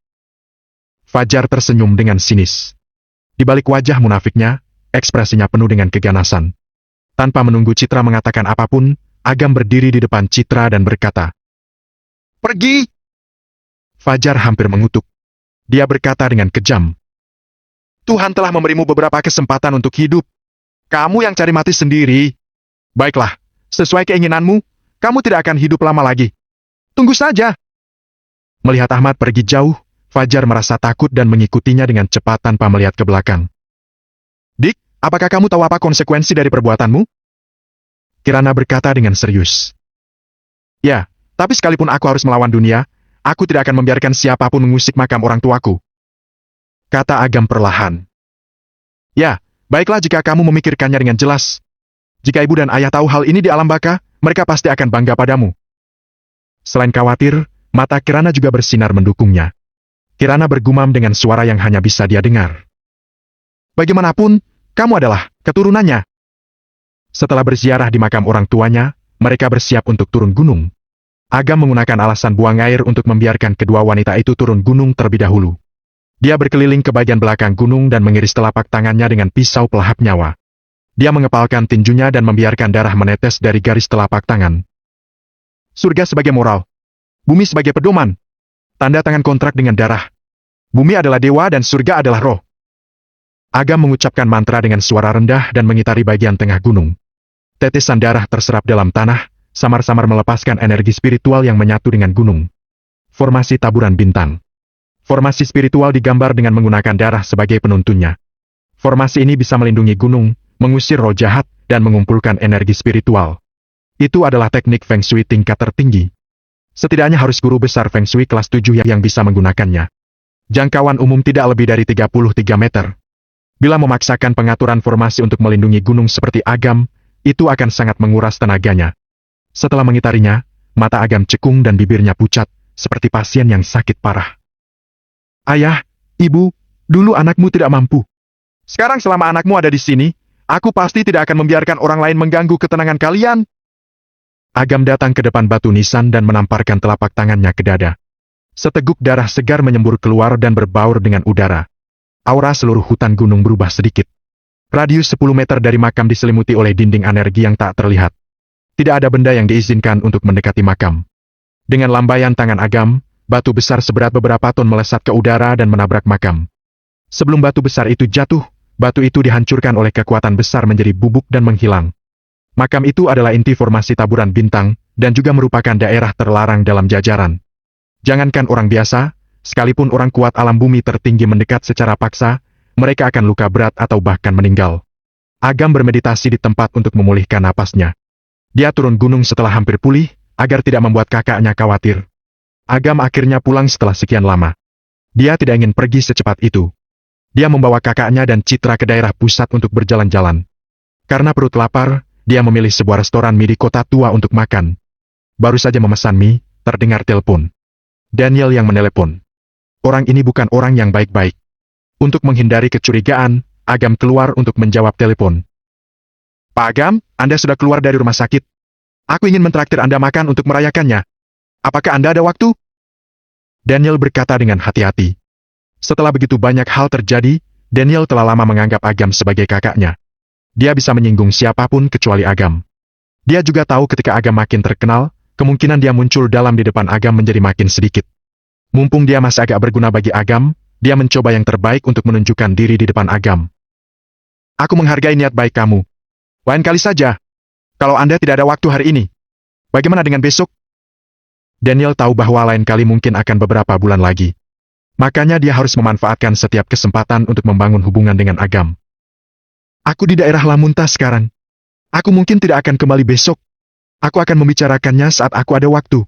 Fajar tersenyum dengan sinis. Di balik wajah munafiknya, ekspresinya penuh dengan keganasan. Tanpa menunggu Citra mengatakan apapun, Agam berdiri di depan Citra dan berkata, Pergi! Fajar hampir mengutuk. Dia berkata dengan kejam, Tuhan telah memberimu beberapa kesempatan untuk hidup. Kamu yang cari mati sendiri. Baiklah, sesuai keinginanmu, kamu tidak akan hidup lama lagi. Tunggu saja. Melihat Ahmad pergi jauh, Fajar merasa takut dan mengikutinya dengan cepat tanpa melihat ke belakang. Dik, apakah kamu tahu apa konsekuensi dari perbuatanmu? Kirana berkata dengan serius. Ya, tapi sekalipun aku harus melawan dunia, aku tidak akan membiarkan siapapun mengusik makam orang tuaku. Kata Agam perlahan. Ya, baiklah jika kamu memikirkannya dengan jelas. Jika ibu dan ayah tahu hal ini di alam baka, mereka pasti akan bangga padamu. Selain khawatir, mata Kirana juga bersinar mendukungnya. Kirana bergumam dengan suara yang hanya bisa dia dengar. Bagaimanapun, kamu adalah keturunannya. Setelah berziarah di makam orang tuanya, mereka bersiap untuk turun gunung. Agam menggunakan alasan buang air untuk membiarkan kedua wanita itu turun gunung terlebih dahulu. Dia berkeliling ke bagian belakang gunung dan mengiris telapak tangannya dengan pisau pelahap nyawa. Dia mengepalkan tinjunya dan membiarkan darah menetes dari garis telapak tangan. Surga sebagai moral. Bumi sebagai pedoman. Tanda tangan kontrak dengan darah. Bumi adalah dewa dan surga adalah roh. Agam mengucapkan mantra dengan suara rendah dan mengitari bagian tengah gunung. Tetesan darah terserap dalam tanah, samar-samar melepaskan energi spiritual yang menyatu dengan gunung. Formasi taburan bintang. Formasi spiritual digambar dengan menggunakan darah sebagai penuntunnya. Formasi ini bisa melindungi gunung, mengusir roh jahat, dan mengumpulkan energi spiritual. Itu adalah teknik Feng Shui tingkat tertinggi. Setidaknya harus guru besar Feng Shui kelas 7 yang bisa menggunakannya. Jangkauan umum tidak lebih dari 33 meter. Bila memaksakan pengaturan formasi untuk melindungi gunung seperti Agam, itu akan sangat menguras tenaganya. Setelah mengitarinya, mata Agam cekung dan bibirnya pucat, seperti pasien yang sakit parah. Ayah, ibu, dulu anakmu tidak mampu. Sekarang selama anakmu ada di sini, aku pasti tidak akan membiarkan orang lain mengganggu ketenangan kalian. Agam datang ke depan batu nisan dan menamparkan telapak tangannya ke dada. Seteguk darah segar menyembur keluar dan berbaur dengan udara. Aura seluruh hutan gunung berubah sedikit. Radius 10 meter dari makam diselimuti oleh dinding energi yang tak terlihat. Tidak ada benda yang diizinkan untuk mendekati makam. Dengan lambaian tangan Agam, batu besar seberat beberapa ton melesat ke udara dan menabrak makam. Sebelum batu besar itu jatuh, batu itu dihancurkan oleh kekuatan besar menjadi bubuk dan menghilang. Makam itu adalah inti formasi taburan bintang, dan juga merupakan daerah terlarang dalam jajaran. Jangankan orang biasa, sekalipun orang kuat alam bumi tertinggi mendekat secara paksa, mereka akan luka berat atau bahkan meninggal. Agam bermeditasi di tempat untuk memulihkan napasnya. Dia turun gunung setelah hampir pulih, agar tidak membuat kakaknya khawatir. Agam akhirnya pulang setelah sekian lama. Dia tidak ingin pergi secepat itu. Dia membawa kakaknya dan Citra ke daerah pusat untuk berjalan-jalan. Karena perut lapar, dia memilih sebuah restoran mie di kota tua untuk makan. Baru saja memesan mie, terdengar telepon. Daniel yang menelepon. Orang ini bukan orang yang baik-baik. Untuk menghindari kecurigaan, Agam keluar untuk menjawab telepon. Pak Agam, Anda sudah keluar dari rumah sakit. Aku ingin mentraktir Anda makan untuk merayakannya. Apakah Anda ada waktu? Daniel berkata dengan hati-hati. Setelah begitu banyak hal terjadi, Daniel telah lama menganggap Agam sebagai kakaknya. Dia bisa menyinggung siapapun kecuali Agam. Dia juga tahu ketika Agam makin terkenal, kemungkinan dia muncul dalam di depan Agam menjadi makin sedikit. Mumpung dia masih agak berguna bagi Agam, dia mencoba yang terbaik untuk menunjukkan diri di depan Agam. Aku menghargai niat baik kamu. Lain kali saja. Kalau Anda tidak ada waktu hari ini, bagaimana dengan besok? Daniel tahu bahwa lain kali mungkin akan beberapa bulan lagi. Makanya dia harus memanfaatkan setiap kesempatan untuk membangun hubungan dengan Agam. Aku di daerah Lamunta sekarang. Aku mungkin tidak akan kembali besok. Aku akan membicarakannya saat aku ada waktu.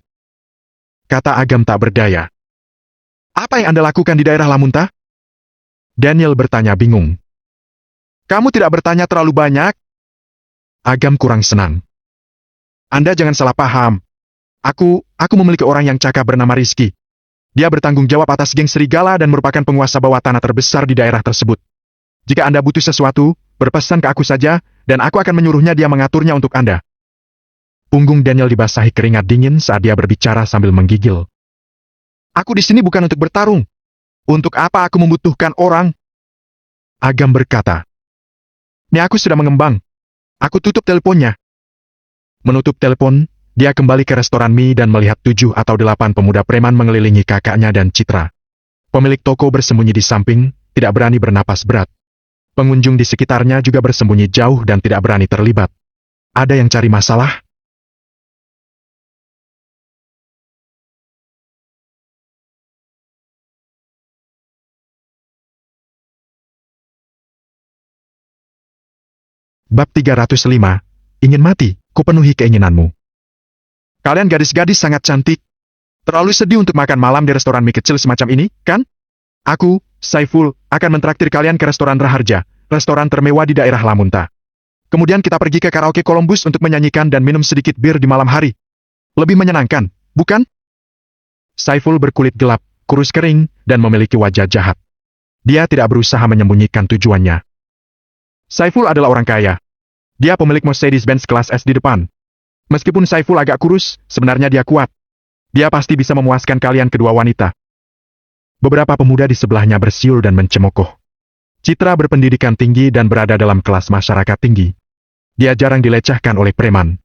Kata Agam tak berdaya. Apa yang Anda lakukan di daerah Lamunta? Daniel bertanya bingung. Kamu tidak bertanya terlalu banyak? Agam kurang senang. Anda jangan salah paham. Aku memiliki orang yang cakap bernama Rizky. Dia bertanggung jawab atas geng serigala dan merupakan penguasa bawah tanah terbesar di daerah tersebut. Jika Anda butuh sesuatu, berpesan ke aku saja, dan aku akan menyuruhnya dia mengaturnya untuk Anda. Punggung Daniel dibasahi keringat dingin saat dia berbicara sambil menggigil. Aku di sini bukan untuk bertarung. Untuk apa aku membutuhkan orang? Agam berkata. Ini aku sudah mengembang. Aku tutup teleponnya. Menutup telepon, dia kembali ke restoran mie dan melihat 7 atau 8 pemuda preman mengelilingi kakaknya dan Citra. Pemilik toko bersembunyi di samping, tidak berani bernapas berat. Pengunjung di sekitarnya juga bersembunyi jauh dan tidak berani terlibat. Ada yang cari masalah? Bab 305, ingin mati, kupenuhi keinginanmu. Kalian gadis-gadis sangat cantik. Terlalu sedih untuk makan malam di restoran mie kecil semacam ini, kan? Aku, Saiful, akan mentraktir kalian ke restoran Raharja, restoran termewah di daerah Lamunta. Kemudian kita pergi ke karaoke Columbus untuk menyanyikan dan minum sedikit bir di malam hari. Lebih menyenangkan, bukan? Saiful berkulit gelap, kurus kering, dan memiliki wajah jahat. Dia tidak berusaha menyembunyikan tujuannya. Saiful adalah orang kaya. Dia pemilik Mercedes-Benz kelas S di depan. Meskipun Saiful agak kurus, sebenarnya dia kuat. Dia pasti bisa memuaskan kalian kedua wanita. Beberapa pemuda di sebelahnya bersiul dan mencemokoh. Citra berpendidikan tinggi dan berada dalam kelas masyarakat tinggi. Dia jarang dilecehkan oleh preman.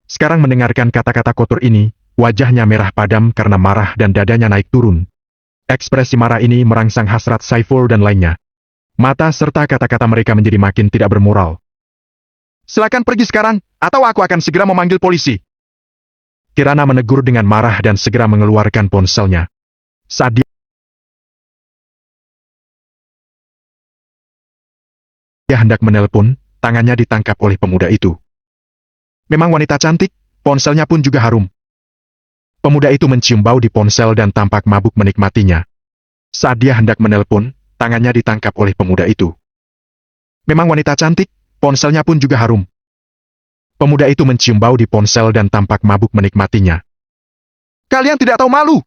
Sekarang mendengarkan kata-kata kotor ini, wajahnya merah padam karena marah dan dadanya naik turun. Ekspresi marah ini merangsang hasrat Saiful dan lainnya. Mata serta kata-kata mereka menjadi makin tidak bermoral. Silakan pergi sekarang, atau aku akan segera memanggil polisi. Kirana menegur dengan marah dan segera mengeluarkan ponselnya. Saat dia hendak menelpon, tangannya ditangkap oleh pemuda itu. Memang wanita cantik, ponselnya pun juga harum. Pemuda itu mencium bau di ponsel dan tampak mabuk menikmatinya. Saat dia hendak menelpon, tangannya ditangkap oleh pemuda itu. Memang wanita cantik, ponselnya pun juga harum. Pemuda itu mencium bau di ponsel dan tampak mabuk menikmatinya. Kalian tidak tahu malu!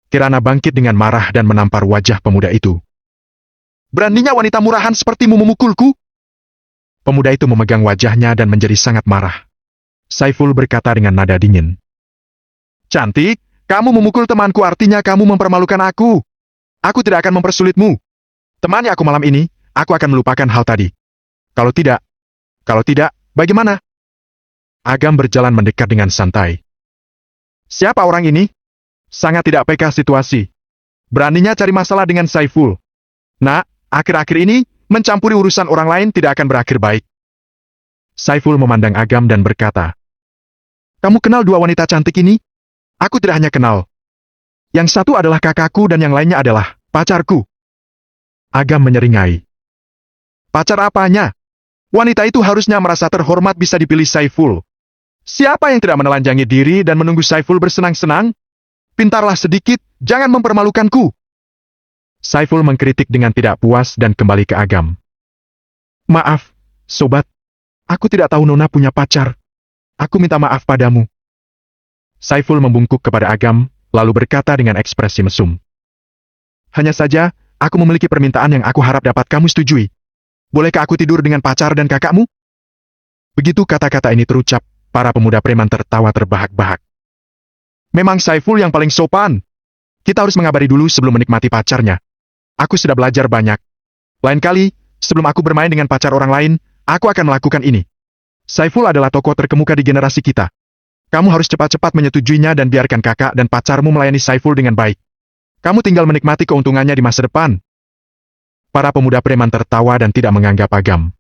Kirana bangkit dengan marah dan menampar wajah pemuda itu. Beraninya wanita murahan sepertimu memukulku? Pemuda itu memegang wajahnya dan menjadi sangat marah. Saiful berkata dengan nada dingin. Cantik, kamu memukul temanku artinya kamu mempermalukan aku. Aku tidak akan mempersulitmu. Temani aku malam ini, aku akan melupakan hal tadi. Kalau tidak, bagaimana? Agam berjalan mendekat dengan santai. Siapa orang ini? Sangat tidak peka situasi. Beraninya cari masalah dengan Saiful. Nah, akhir-akhir ini, mencampuri urusan orang lain tidak akan berakhir baik. Saiful memandang Agam dan berkata, kamu kenal dua wanita cantik ini? Aku tidak hanya kenal. Yang satu adalah kakakku dan yang lainnya adalah pacarku. Agam menyeringai. Pacar apanya? Wanita itu harusnya merasa terhormat bisa dipilih Saiful. Siapa yang tidak menelanjangi diri dan menunggu Saiful bersenang-senang? Pintarlah sedikit, jangan mempermalukanku. Saiful mengkritik dengan tidak puas dan kembali ke Agam. Maaf, sobat. Aku tidak tahu Nona punya pacar. Aku minta maaf padamu. Saiful membungkuk kepada Agam, lalu berkata dengan ekspresi mesum. Hanya saja, aku memiliki permintaan yang aku harap dapat kamu setujui. Bolehkah aku tidur dengan pacar dan kakakmu? Begitu kata-kata ini terucap, para pemuda preman tertawa terbahak-bahak. Memang Saiful yang paling sopan. Kita harus mengabari dulu sebelum menikmati pacarnya. Aku sudah belajar banyak. Lain kali, sebelum aku bermain dengan pacar orang lain, aku akan melakukan ini. Saiful adalah tokoh terkemuka di generasi kita. Kamu harus cepat-cepat menyetujuinya dan biarkan kakak dan pacarmu melayani Saiful dengan baik. Kamu tinggal menikmati keuntungannya di masa depan. Para pemuda preman tertawa dan tidak menganggap Agam.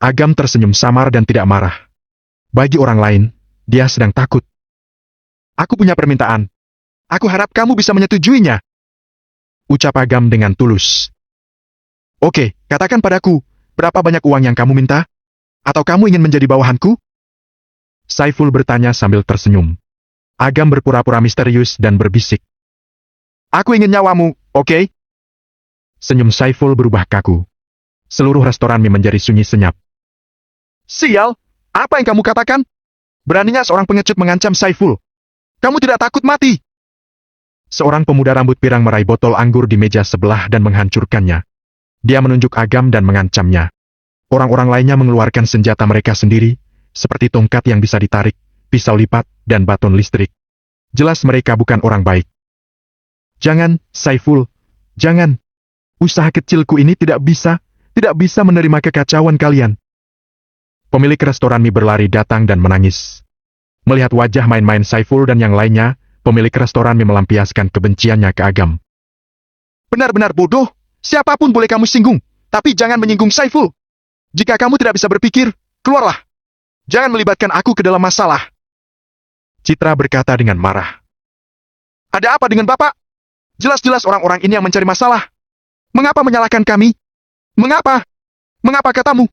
Agam tersenyum samar dan tidak marah. Bagi orang lain, dia sedang takut. Aku punya permintaan. Aku harap kamu bisa menyetujuinya. Ucap Agam dengan tulus. Oke, katakan padaku, berapa banyak uang yang kamu minta? Atau kamu ingin menjadi bawahanku? Saiful bertanya sambil tersenyum. Agam berpura-pura misterius dan berbisik. Aku ingin nyawamu, oke? Senyum Saiful berubah kaku. Seluruh restoran mie menjadi sunyi senyap. Sial, apa yang kamu katakan? Beraninya seorang pengecut mengancam Saiful. Kamu tidak takut mati? Seorang pemuda rambut pirang meraih botol anggur di meja sebelah dan menghancurkannya. Dia menunjuk Agam dan mengancamnya. Orang-orang lainnya mengeluarkan senjata mereka sendiri, seperti tongkat yang bisa ditarik, pisau lipat, dan baton listrik. Jelas mereka bukan orang baik. Jangan, Saiful, jangan. Usaha kecilku ini tidak bisa menerima kekacauan kalian. Pemilik restoran mie berlari datang dan menangis. Melihat wajah main-main Saiful dan yang lainnya, pemilik restoran mie melampiaskan kebenciannya ke Agam. Benar-benar bodoh, siapapun boleh kamu singgung, tapi jangan menyinggung Saiful. Jika kamu tidak bisa berpikir, keluarlah. Jangan melibatkan aku ke dalam masalah. Citra berkata dengan marah. Ada apa dengan Bapak? Jelas-jelas orang-orang ini yang mencari masalah. Mengapa menyalahkan kami? Mengapa? Mengapa katamu?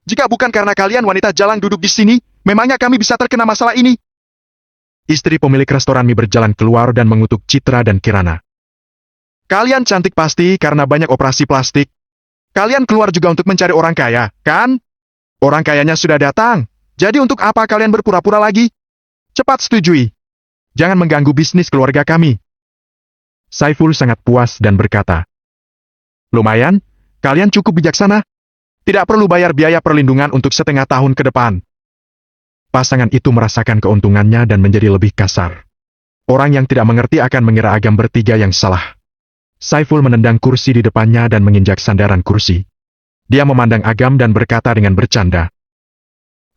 Jika bukan karena kalian wanita jalan duduk di sini, memangnya kami bisa terkena masalah ini? Istri pemilik restoran mie berjalan keluar dan mengutuk Citra dan Kirana. Kalian cantik pasti karena banyak operasi plastik. Kalian keluar juga untuk mencari orang kaya, kan? Orang kayanya sudah datang, jadi untuk apa kalian berpura-pura lagi? Cepat setujui. Jangan mengganggu bisnis keluarga kami. Saiful sangat puas dan berkata, lumayan, kalian cukup bijaksana. Tidak perlu bayar biaya perlindungan untuk setengah tahun ke depan. Pasangan itu merasakan keuntungannya dan menjadi lebih kasar. Orang yang tidak mengerti akan mengira Agam bertiga yang salah. Saiful menendang kursi di depannya dan menginjak sandaran kursi. Dia memandang Agam dan berkata dengan bercanda.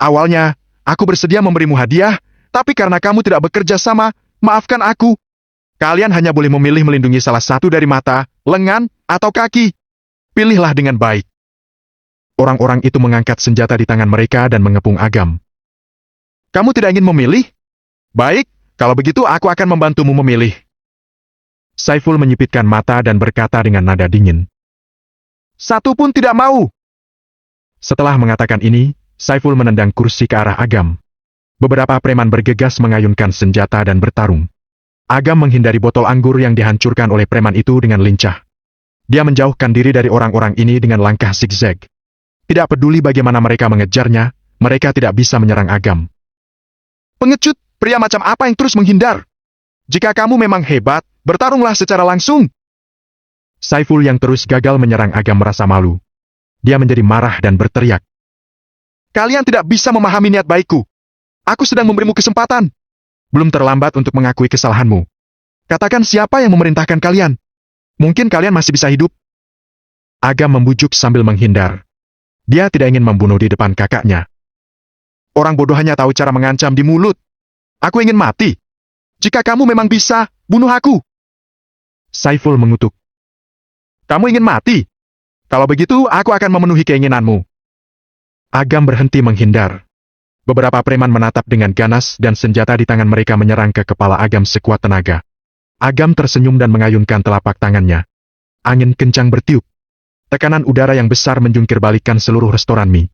Awalnya, aku bersedia memberimu hadiah, tapi karena kamu tidak bekerja sama, maafkan aku. Kalian hanya boleh memilih melindungi salah satu dari mata, lengan, atau kaki. Pilihlah dengan baik. Orang-orang itu mengangkat senjata di tangan mereka dan mengepung Agam. Kamu tidak ingin memilih? Baik, kalau begitu aku akan membantumu memilih. Saiful menyipitkan mata dan berkata dengan nada dingin. Satu pun tidak mau. Setelah mengatakan ini, Saiful menendang kursi ke arah Agam. Beberapa preman bergegas mengayunkan senjata dan bertarung. Agam menghindari botol anggur yang dihancurkan oleh preman itu dengan lincah. Dia menjauhkan diri dari orang-orang ini dengan langkah zigzag. Tidak peduli bagaimana mereka mengejarnya, mereka tidak bisa menyerang Agam. Pengecut, pria macam apa yang terus menghindar? Jika kamu memang hebat, bertarunglah secara langsung. Saiful yang terus gagal menyerang Agam merasa malu. Dia menjadi marah dan berteriak. Kalian tidak bisa memahami niat baikku. Aku sedang memberimu kesempatan. Belum terlambat untuk mengakui kesalahanmu. Katakan siapa yang memerintahkan kalian. Mungkin kalian masih bisa hidup. Agam membujuk sambil menghindar. Dia tidak ingin membunuh di depan kakaknya. Orang bodoh hanya tahu cara mengancam di mulut. Aku ingin mati. Jika kamu memang bisa, bunuh aku. Saiful mengutuk. Kamu ingin mati? Kalau begitu, aku akan memenuhi keinginanmu. Agam berhenti menghindar. Beberapa preman menatap dengan ganas dan senjata di tangan mereka menyerang ke kepala Agam sekuat tenaga. Agam tersenyum dan mengayunkan telapak tangannya. Angin kencang bertiup. Tekanan udara yang besar menjungkir balikkan seluruh restoran mie.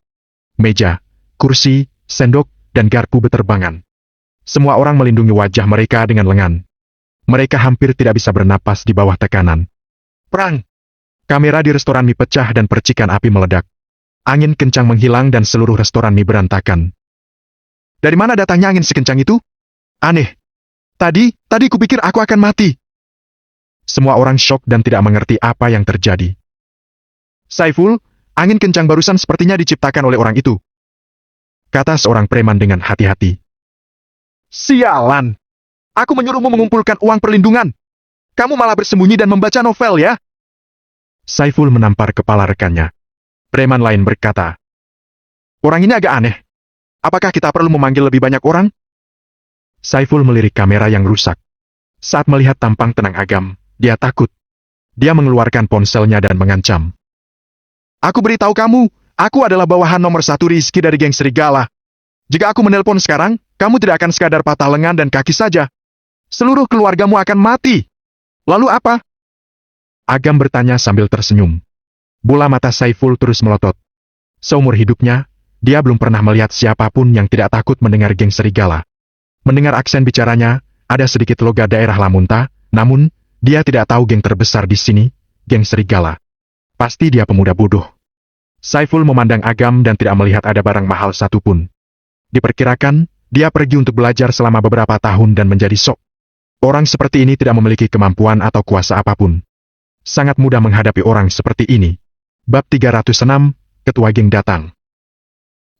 Meja, kursi, sendok, dan garpu beterbangan. Semua orang melindungi wajah mereka dengan lengan. Mereka hampir tidak bisa bernapas di bawah tekanan. Perang! Kamera di restoran mie pecah dan percikan api meledak. Angin kencang menghilang dan seluruh restoran mie berantakan. Dari mana datangnya angin sekencang itu? Aneh. Tadi kupikir aku akan mati. Semua orang syok dan tidak mengerti apa yang terjadi. Saiful, angin kencang barusan sepertinya diciptakan oleh orang itu. Kata seorang preman dengan hati-hati. Sialan! Aku menyuruhmu mengumpulkan uang perlindungan. Kamu malah bersembunyi dan membaca novel ya? Saiful menampar kepala rekannya. Preman lain berkata. Orang ini agak aneh. Apakah kita perlu memanggil lebih banyak orang? Saiful melirik kamera yang rusak. Saat melihat tampang tenang Agam, dia takut. Dia mengeluarkan ponselnya dan mengancam. Aku beritahu kamu, aku adalah bawahan nomor 1 Rizky dari geng Serigala. Jika aku menelpon sekarang, kamu tidak akan sekadar patah lengan dan kaki saja. Seluruh keluargamu akan mati. Lalu apa? Agam bertanya sambil tersenyum. Bola mata Saiful terus melotot. Seumur hidupnya, dia belum pernah melihat siapapun yang tidak takut mendengar geng Serigala. Mendengar aksen bicaranya, ada sedikit logat daerah Lamunta, namun, dia tidak tahu geng terbesar di sini, geng Serigala. Pasti dia pemuda bodoh. Saiful memandang Agam dan tidak melihat ada barang mahal satupun. Diperkirakan, dia pergi untuk belajar selama beberapa tahun dan menjadi sok. Orang seperti ini tidak memiliki kemampuan atau kuasa apapun. Sangat mudah menghadapi orang seperti ini. Bab 306, Ketua Geng datang.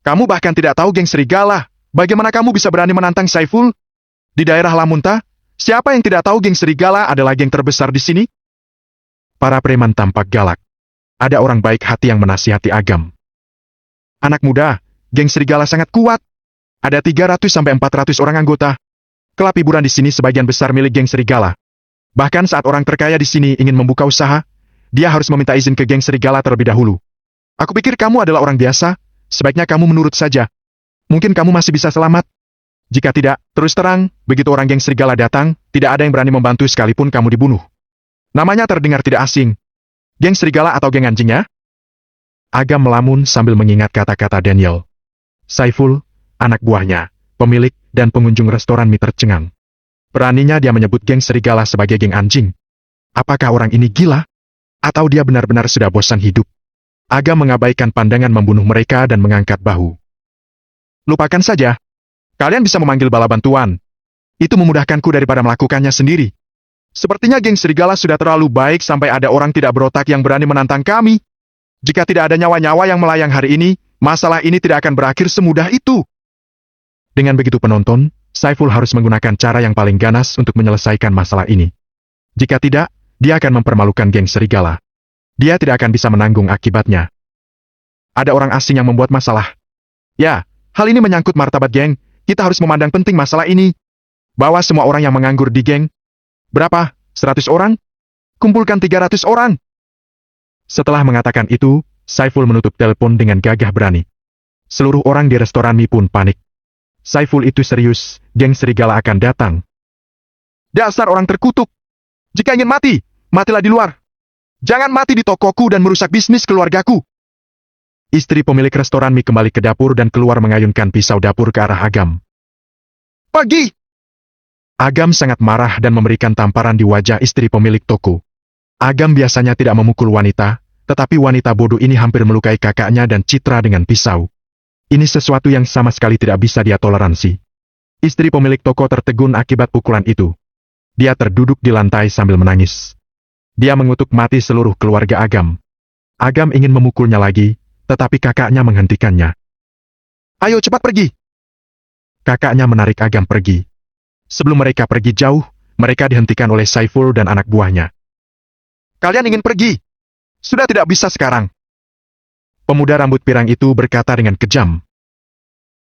Kamu bahkan tidak tahu geng Serigala. Bagaimana kamu bisa berani menantang Saiful? Di daerah Lamunta, siapa yang tidak tahu geng Serigala adalah geng terbesar di sini? Para preman tampak galak. Ada orang baik hati yang menasihati Agam. Anak muda, geng Serigala sangat kuat. Ada 300-400 orang anggota. Klub hiburan di sini sebagian besar milik geng Serigala. Bahkan saat orang terkaya di sini ingin membuka usaha, dia harus meminta izin ke geng Serigala terlebih dahulu. Aku pikir kamu adalah orang biasa, sebaiknya kamu menurut saja. Mungkin kamu masih bisa selamat. Jika tidak, terus terang, begitu orang geng Serigala datang, tidak ada yang berani membantu sekalipun kamu dibunuh. Namanya terdengar tidak asing. Geng Serigala atau geng anjingnya? Agam melamun sambil mengingat kata-kata Daniel. Saiful, anak buahnya, pemilik dan pengunjung restoran mie tercengang. Beraninya dia menyebut geng serigala sebagai geng anjing. Apakah orang ini gila? Atau dia benar-benar sudah bosan hidup? Agam mengabaikan pandangan membunuh mereka dan mengangkat bahu. Lupakan saja. Kalian bisa memanggil bala bantuan. Itu memudahkanku daripada melakukannya sendiri. Sepertinya geng serigala sudah terlalu baik sampai ada orang tidak berotak yang berani menantang kami. Jika tidak ada nyawa-nyawa yang melayang hari ini, masalah ini tidak akan berakhir semudah itu. Dengan begitu penonton, Saiful harus menggunakan cara yang paling ganas untuk menyelesaikan masalah ini. Jika tidak, dia akan mempermalukan geng serigala. Dia tidak akan bisa menanggung akibatnya. Ada orang asing yang membuat masalah. Ya, hal ini menyangkut martabat geng, kita harus memandang penting masalah ini. Bawa semua orang yang menganggur di geng. Berapa? 100 orang? Kumpulkan 300 orang. Setelah mengatakan itu, Saiful menutup telepon dengan gagah berani. Seluruh orang di restoran mie pun panik. Saiful itu serius, geng serigala akan datang. Dasar orang terkutuk. Jika ingin mati, matilah di luar. Jangan mati di tokoku dan merusak bisnis keluargaku. Istri pemilik restoran mie kembali ke dapur dan keluar mengayunkan pisau dapur ke arah Agam. Pergi! Agam sangat marah dan memberikan tamparan di wajah istri pemilik toko. Agam biasanya tidak memukul wanita, tetapi wanita bodoh ini hampir melukai kakaknya dan Citra dengan pisau. Ini sesuatu yang sama sekali tidak bisa dia toleransi. Istri pemilik toko tertegun akibat pukulan itu. Dia terduduk di lantai sambil menangis. Dia mengutuk mati seluruh keluarga Agam. Agam ingin memukulnya lagi, tetapi kakaknya menghentikannya. Ayo cepat pergi! Kakaknya menarik Agam pergi. Sebelum mereka pergi jauh, mereka dihentikan oleh Saiful dan anak buahnya. Kalian ingin pergi? Sudah tidak bisa sekarang. Pemuda rambut pirang itu berkata dengan kejam.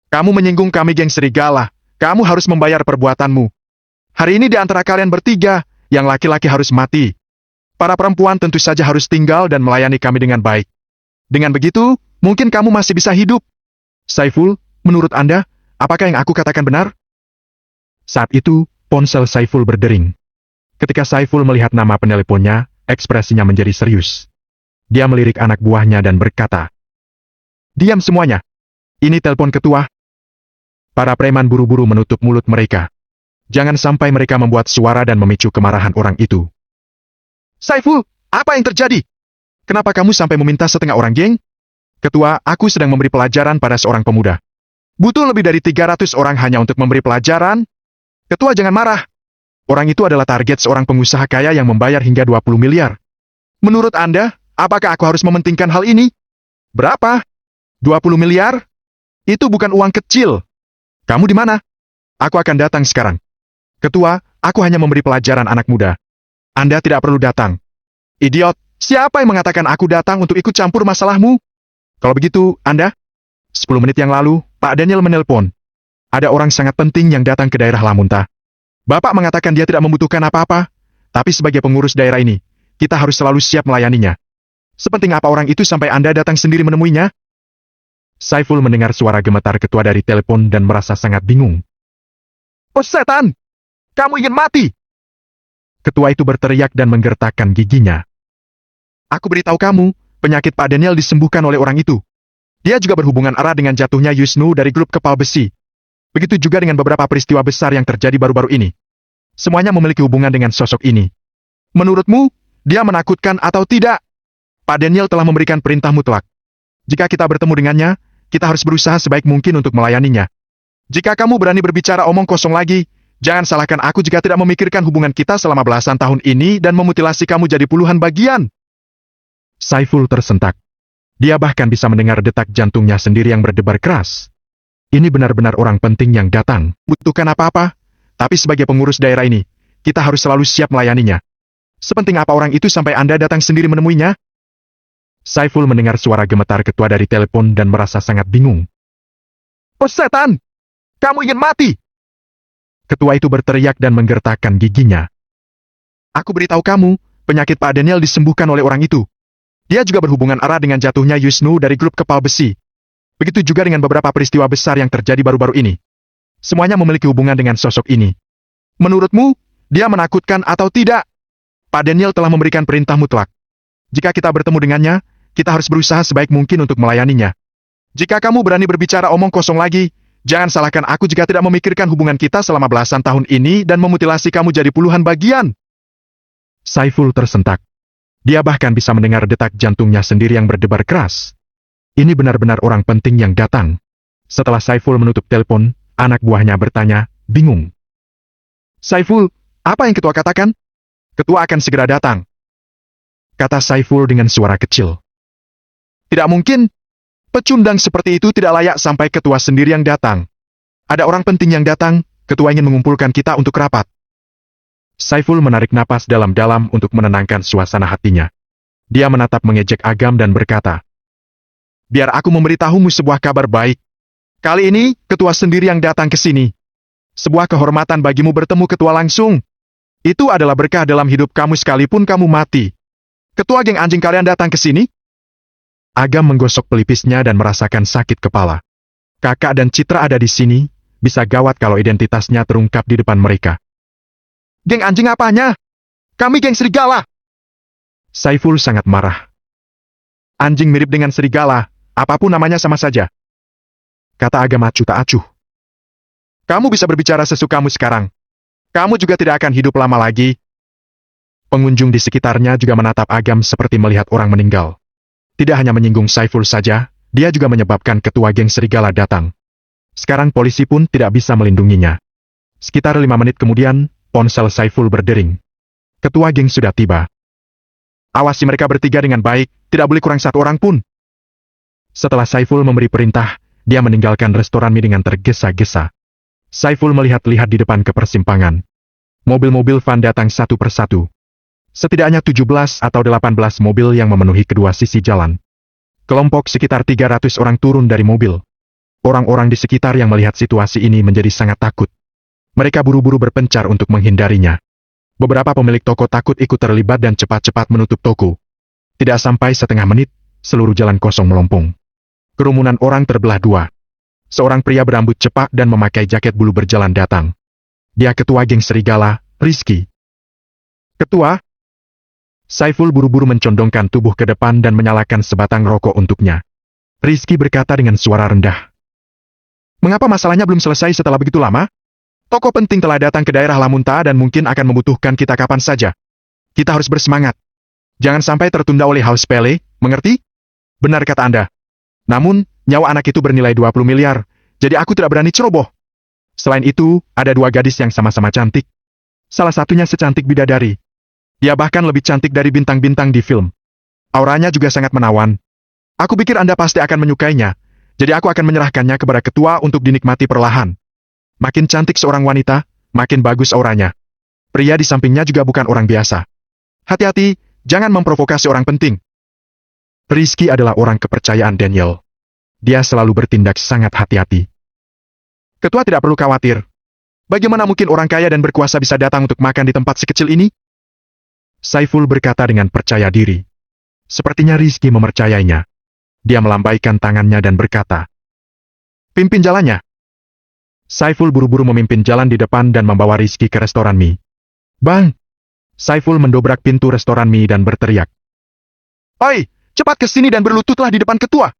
Kamu menyinggung kami geng serigala. Kamu harus membayar perbuatanmu. Hari ini di antara kalian bertiga, yang laki-laki harus mati. Para perempuan tentu saja harus tinggal dan melayani kami dengan baik. Dengan begitu, mungkin kamu masih bisa hidup. Saiful, menurut Anda, apakah yang aku katakan benar? Saat itu, ponsel Saiful berdering. Ketika Saiful melihat nama peneleponnya, ekspresinya menjadi serius. Dia melirik anak buahnya dan berkata, "Diam semuanya. Ini telepon ketua." Para preman buru-buru menutup mulut mereka. Jangan sampai mereka membuat suara dan memicu kemarahan orang itu. Saiful, apa yang terjadi? Kenapa kamu sampai meminta setengah orang geng? Ketua, aku sedang memberi pelajaran pada seorang pemuda. Butuh lebih dari 300 orang hanya untuk memberi pelajaran? Ketua, jangan marah. Orang itu adalah target seorang pengusaha kaya yang membayar hingga 20 miliar. Menurut Anda, apakah aku harus mementingkan hal ini? Berapa? 20 miliar? Itu bukan uang kecil. Kamu di mana? Aku akan datang sekarang. Ketua, aku hanya memberi pelajaran anak muda. Anda tidak perlu datang. Idiot, siapa yang mengatakan aku datang untuk ikut campur masalahmu? Kalau begitu, Anda? 10 menit yang lalu, Pak Daniel menelpon. Ada orang sangat penting yang datang ke daerah Lamunta. Bapak mengatakan dia tidak membutuhkan apa-apa, tapi sebagai pengurus daerah ini, kita harus selalu siap melayaninya. Sepenting apa orang itu sampai Anda datang sendiri menemuinya? Saiful mendengar suara gemetar ketua dari telepon dan merasa sangat bingung. Oh setan! Kamu ingin mati! Ketua itu berteriak dan menggertakkan giginya. Aku beritahu kamu, penyakit Pak Daniel disembuhkan oleh orang itu. Dia juga berhubungan erat dengan jatuhnya Yusnu dari grup kepal besi. Begitu juga dengan beberapa peristiwa besar yang terjadi baru-baru ini. Semuanya memiliki hubungan dengan sosok ini. Menurutmu, dia menakutkan atau tidak? Pak Daniel telah memberikan perintah mutlak. Jika kita bertemu dengannya, kita harus berusaha sebaik mungkin untuk melayaninya. Jika kamu berani berbicara omong kosong lagi, jangan salahkan aku jika tidak memikirkan hubungan kita selama belasan tahun ini dan memutilasi kamu jadi puluhan bagian. Saiful tersentak. Dia bahkan bisa mendengar detak jantungnya sendiri yang berdebar keras. Ini benar-benar orang penting yang datang. Butuhkan apa-apa, tapi sebagai pengurus daerah ini, kita harus selalu siap melayaninya. Sepenting apa orang itu sampai Anda datang sendiri menemuinya? Saiful mendengar suara gemetar ketua dari telepon dan merasa sangat bingung. Oh setan! Kamu ingin mati! Ketua itu berteriak dan menggertakkan giginya. Aku beritahu kamu, penyakit Pak Daniel disembuhkan oleh orang itu. Dia juga berhubungan erat dengan jatuhnya Yusnu dari grup kepal besi. Begitu juga dengan beberapa peristiwa besar yang terjadi baru-baru ini. Semuanya memiliki hubungan dengan sosok ini. Menurutmu, dia menakutkan atau tidak? Pak Daniel telah memberikan perintah mutlak. Jika kita bertemu dengannya, kita harus berusaha sebaik mungkin untuk melayaninya. Jika kamu berani berbicara omong kosong lagi, jangan salahkan aku jika tidak memikirkan hubungan kita selama belasan tahun ini dan memutilasi kamu jadi puluhan bagian. Saiful tersentak. Dia bahkan bisa mendengar detak jantungnya sendiri yang berdebar keras. Ini benar-benar orang penting yang datang. Setelah Saiful menutup telepon, anak buahnya bertanya, bingung. Saiful, apa yang ketua katakan? Ketua akan segera datang, kata Saiful dengan suara kecil. Tidak mungkin. Pecundang seperti itu tidak layak sampai ketua sendiri yang datang. Ada orang penting yang datang, ketua ingin mengumpulkan kita untuk rapat. Saiful menarik napas dalam-dalam untuk menenangkan suasana hatinya. Dia menatap mengejek Agam dan berkata, biar aku memberitahumu sebuah kabar baik. Kali ini, ketua sendiri yang datang ke sini. Sebuah kehormatan bagimu bertemu ketua langsung. Itu adalah berkah dalam hidup kamu sekalipun kamu mati. Ketua geng anjing kalian datang ke sini? Agam menggosok pelipisnya dan merasakan sakit kepala. Kakak dan Citra ada di sini, bisa gawat kalau identitasnya terungkap di depan mereka. Geng anjing apanya? Kami geng serigala. Saiful sangat marah. Anjing mirip dengan serigala, apapun namanya sama saja, kata Agam acuh tak acuh. Kamu bisa berbicara sesukamu sekarang. Kamu juga tidak akan hidup lama lagi. Pengunjung di sekitarnya juga menatap Agam seperti melihat orang meninggal. Tidak hanya menyinggung Saiful saja, dia juga menyebabkan ketua geng serigala datang. Sekarang polisi pun tidak bisa melindunginya. Sekitar 5 menit kemudian, ponsel Saiful berdering. Ketua geng sudah tiba. Awasi mereka bertiga dengan baik, tidak boleh kurang satu orang pun. Setelah Saiful memberi perintah, dia meninggalkan restoran mie dengan tergesa-gesa. Saiful melihat-lihat di depan ke persimpangan. Mobil-mobil van datang satu persatu. Setidaknya 17 atau 18 mobil yang memenuhi kedua sisi jalan. Kelompok sekitar 300 orang turun dari mobil. Orang-orang di sekitar yang melihat situasi ini menjadi sangat takut. Mereka buru-buru berpencar untuk menghindarinya. Beberapa pemilik toko takut ikut terlibat dan cepat-cepat menutup toko. Tidak sampai setengah menit, seluruh jalan kosong melompong. Kerumunan orang terbelah dua. Seorang pria berambut cepak dan memakai jaket bulu berjalan datang. Dia ketua geng serigala, Rizky. Ketua? Saiful buru-buru mencondongkan tubuh ke depan dan menyalakan sebatang rokok untuknya. Rizky berkata dengan suara rendah. Mengapa masalahnya belum selesai setelah begitu lama? Tokoh penting telah datang ke daerah Lamunta dan mungkin akan membutuhkan kita kapan saja. Kita harus bersemangat. Jangan sampai tertunda oleh hal sepele, mengerti? Benar kata Anda. Namun, nyawa anak itu bernilai 20 miliar, jadi aku tidak berani ceroboh. Selain itu, ada dua gadis yang sama-sama cantik. Salah satunya secantik bidadari. Dia bahkan lebih cantik dari bintang-bintang di film. Auranya juga sangat menawan. Aku pikir Anda pasti akan menyukainya, jadi aku akan menyerahkannya kepada ketua untuk dinikmati perlahan. Makin cantik seorang wanita, makin bagus auranya. Pria di sampingnya juga bukan orang biasa. Hati-hati, jangan memprovokasi orang penting. Rizky adalah orang kepercayaan Daniel. Dia selalu bertindak sangat hati-hati. Ketua tidak perlu khawatir. Bagaimana mungkin orang kaya dan berkuasa bisa datang untuk makan di tempat sekecil ini? Saiful berkata dengan percaya diri. Sepertinya Rizky mempercayainya. Dia melambaikan tangannya dan berkata, pimpin jalannya. Saiful buru-buru memimpin jalan di depan dan membawa Rizky ke restoran mie. Bang! Saiful mendobrak pintu restoran mie dan berteriak. Oi, cepat ke sini dan berlututlah di depan ketua.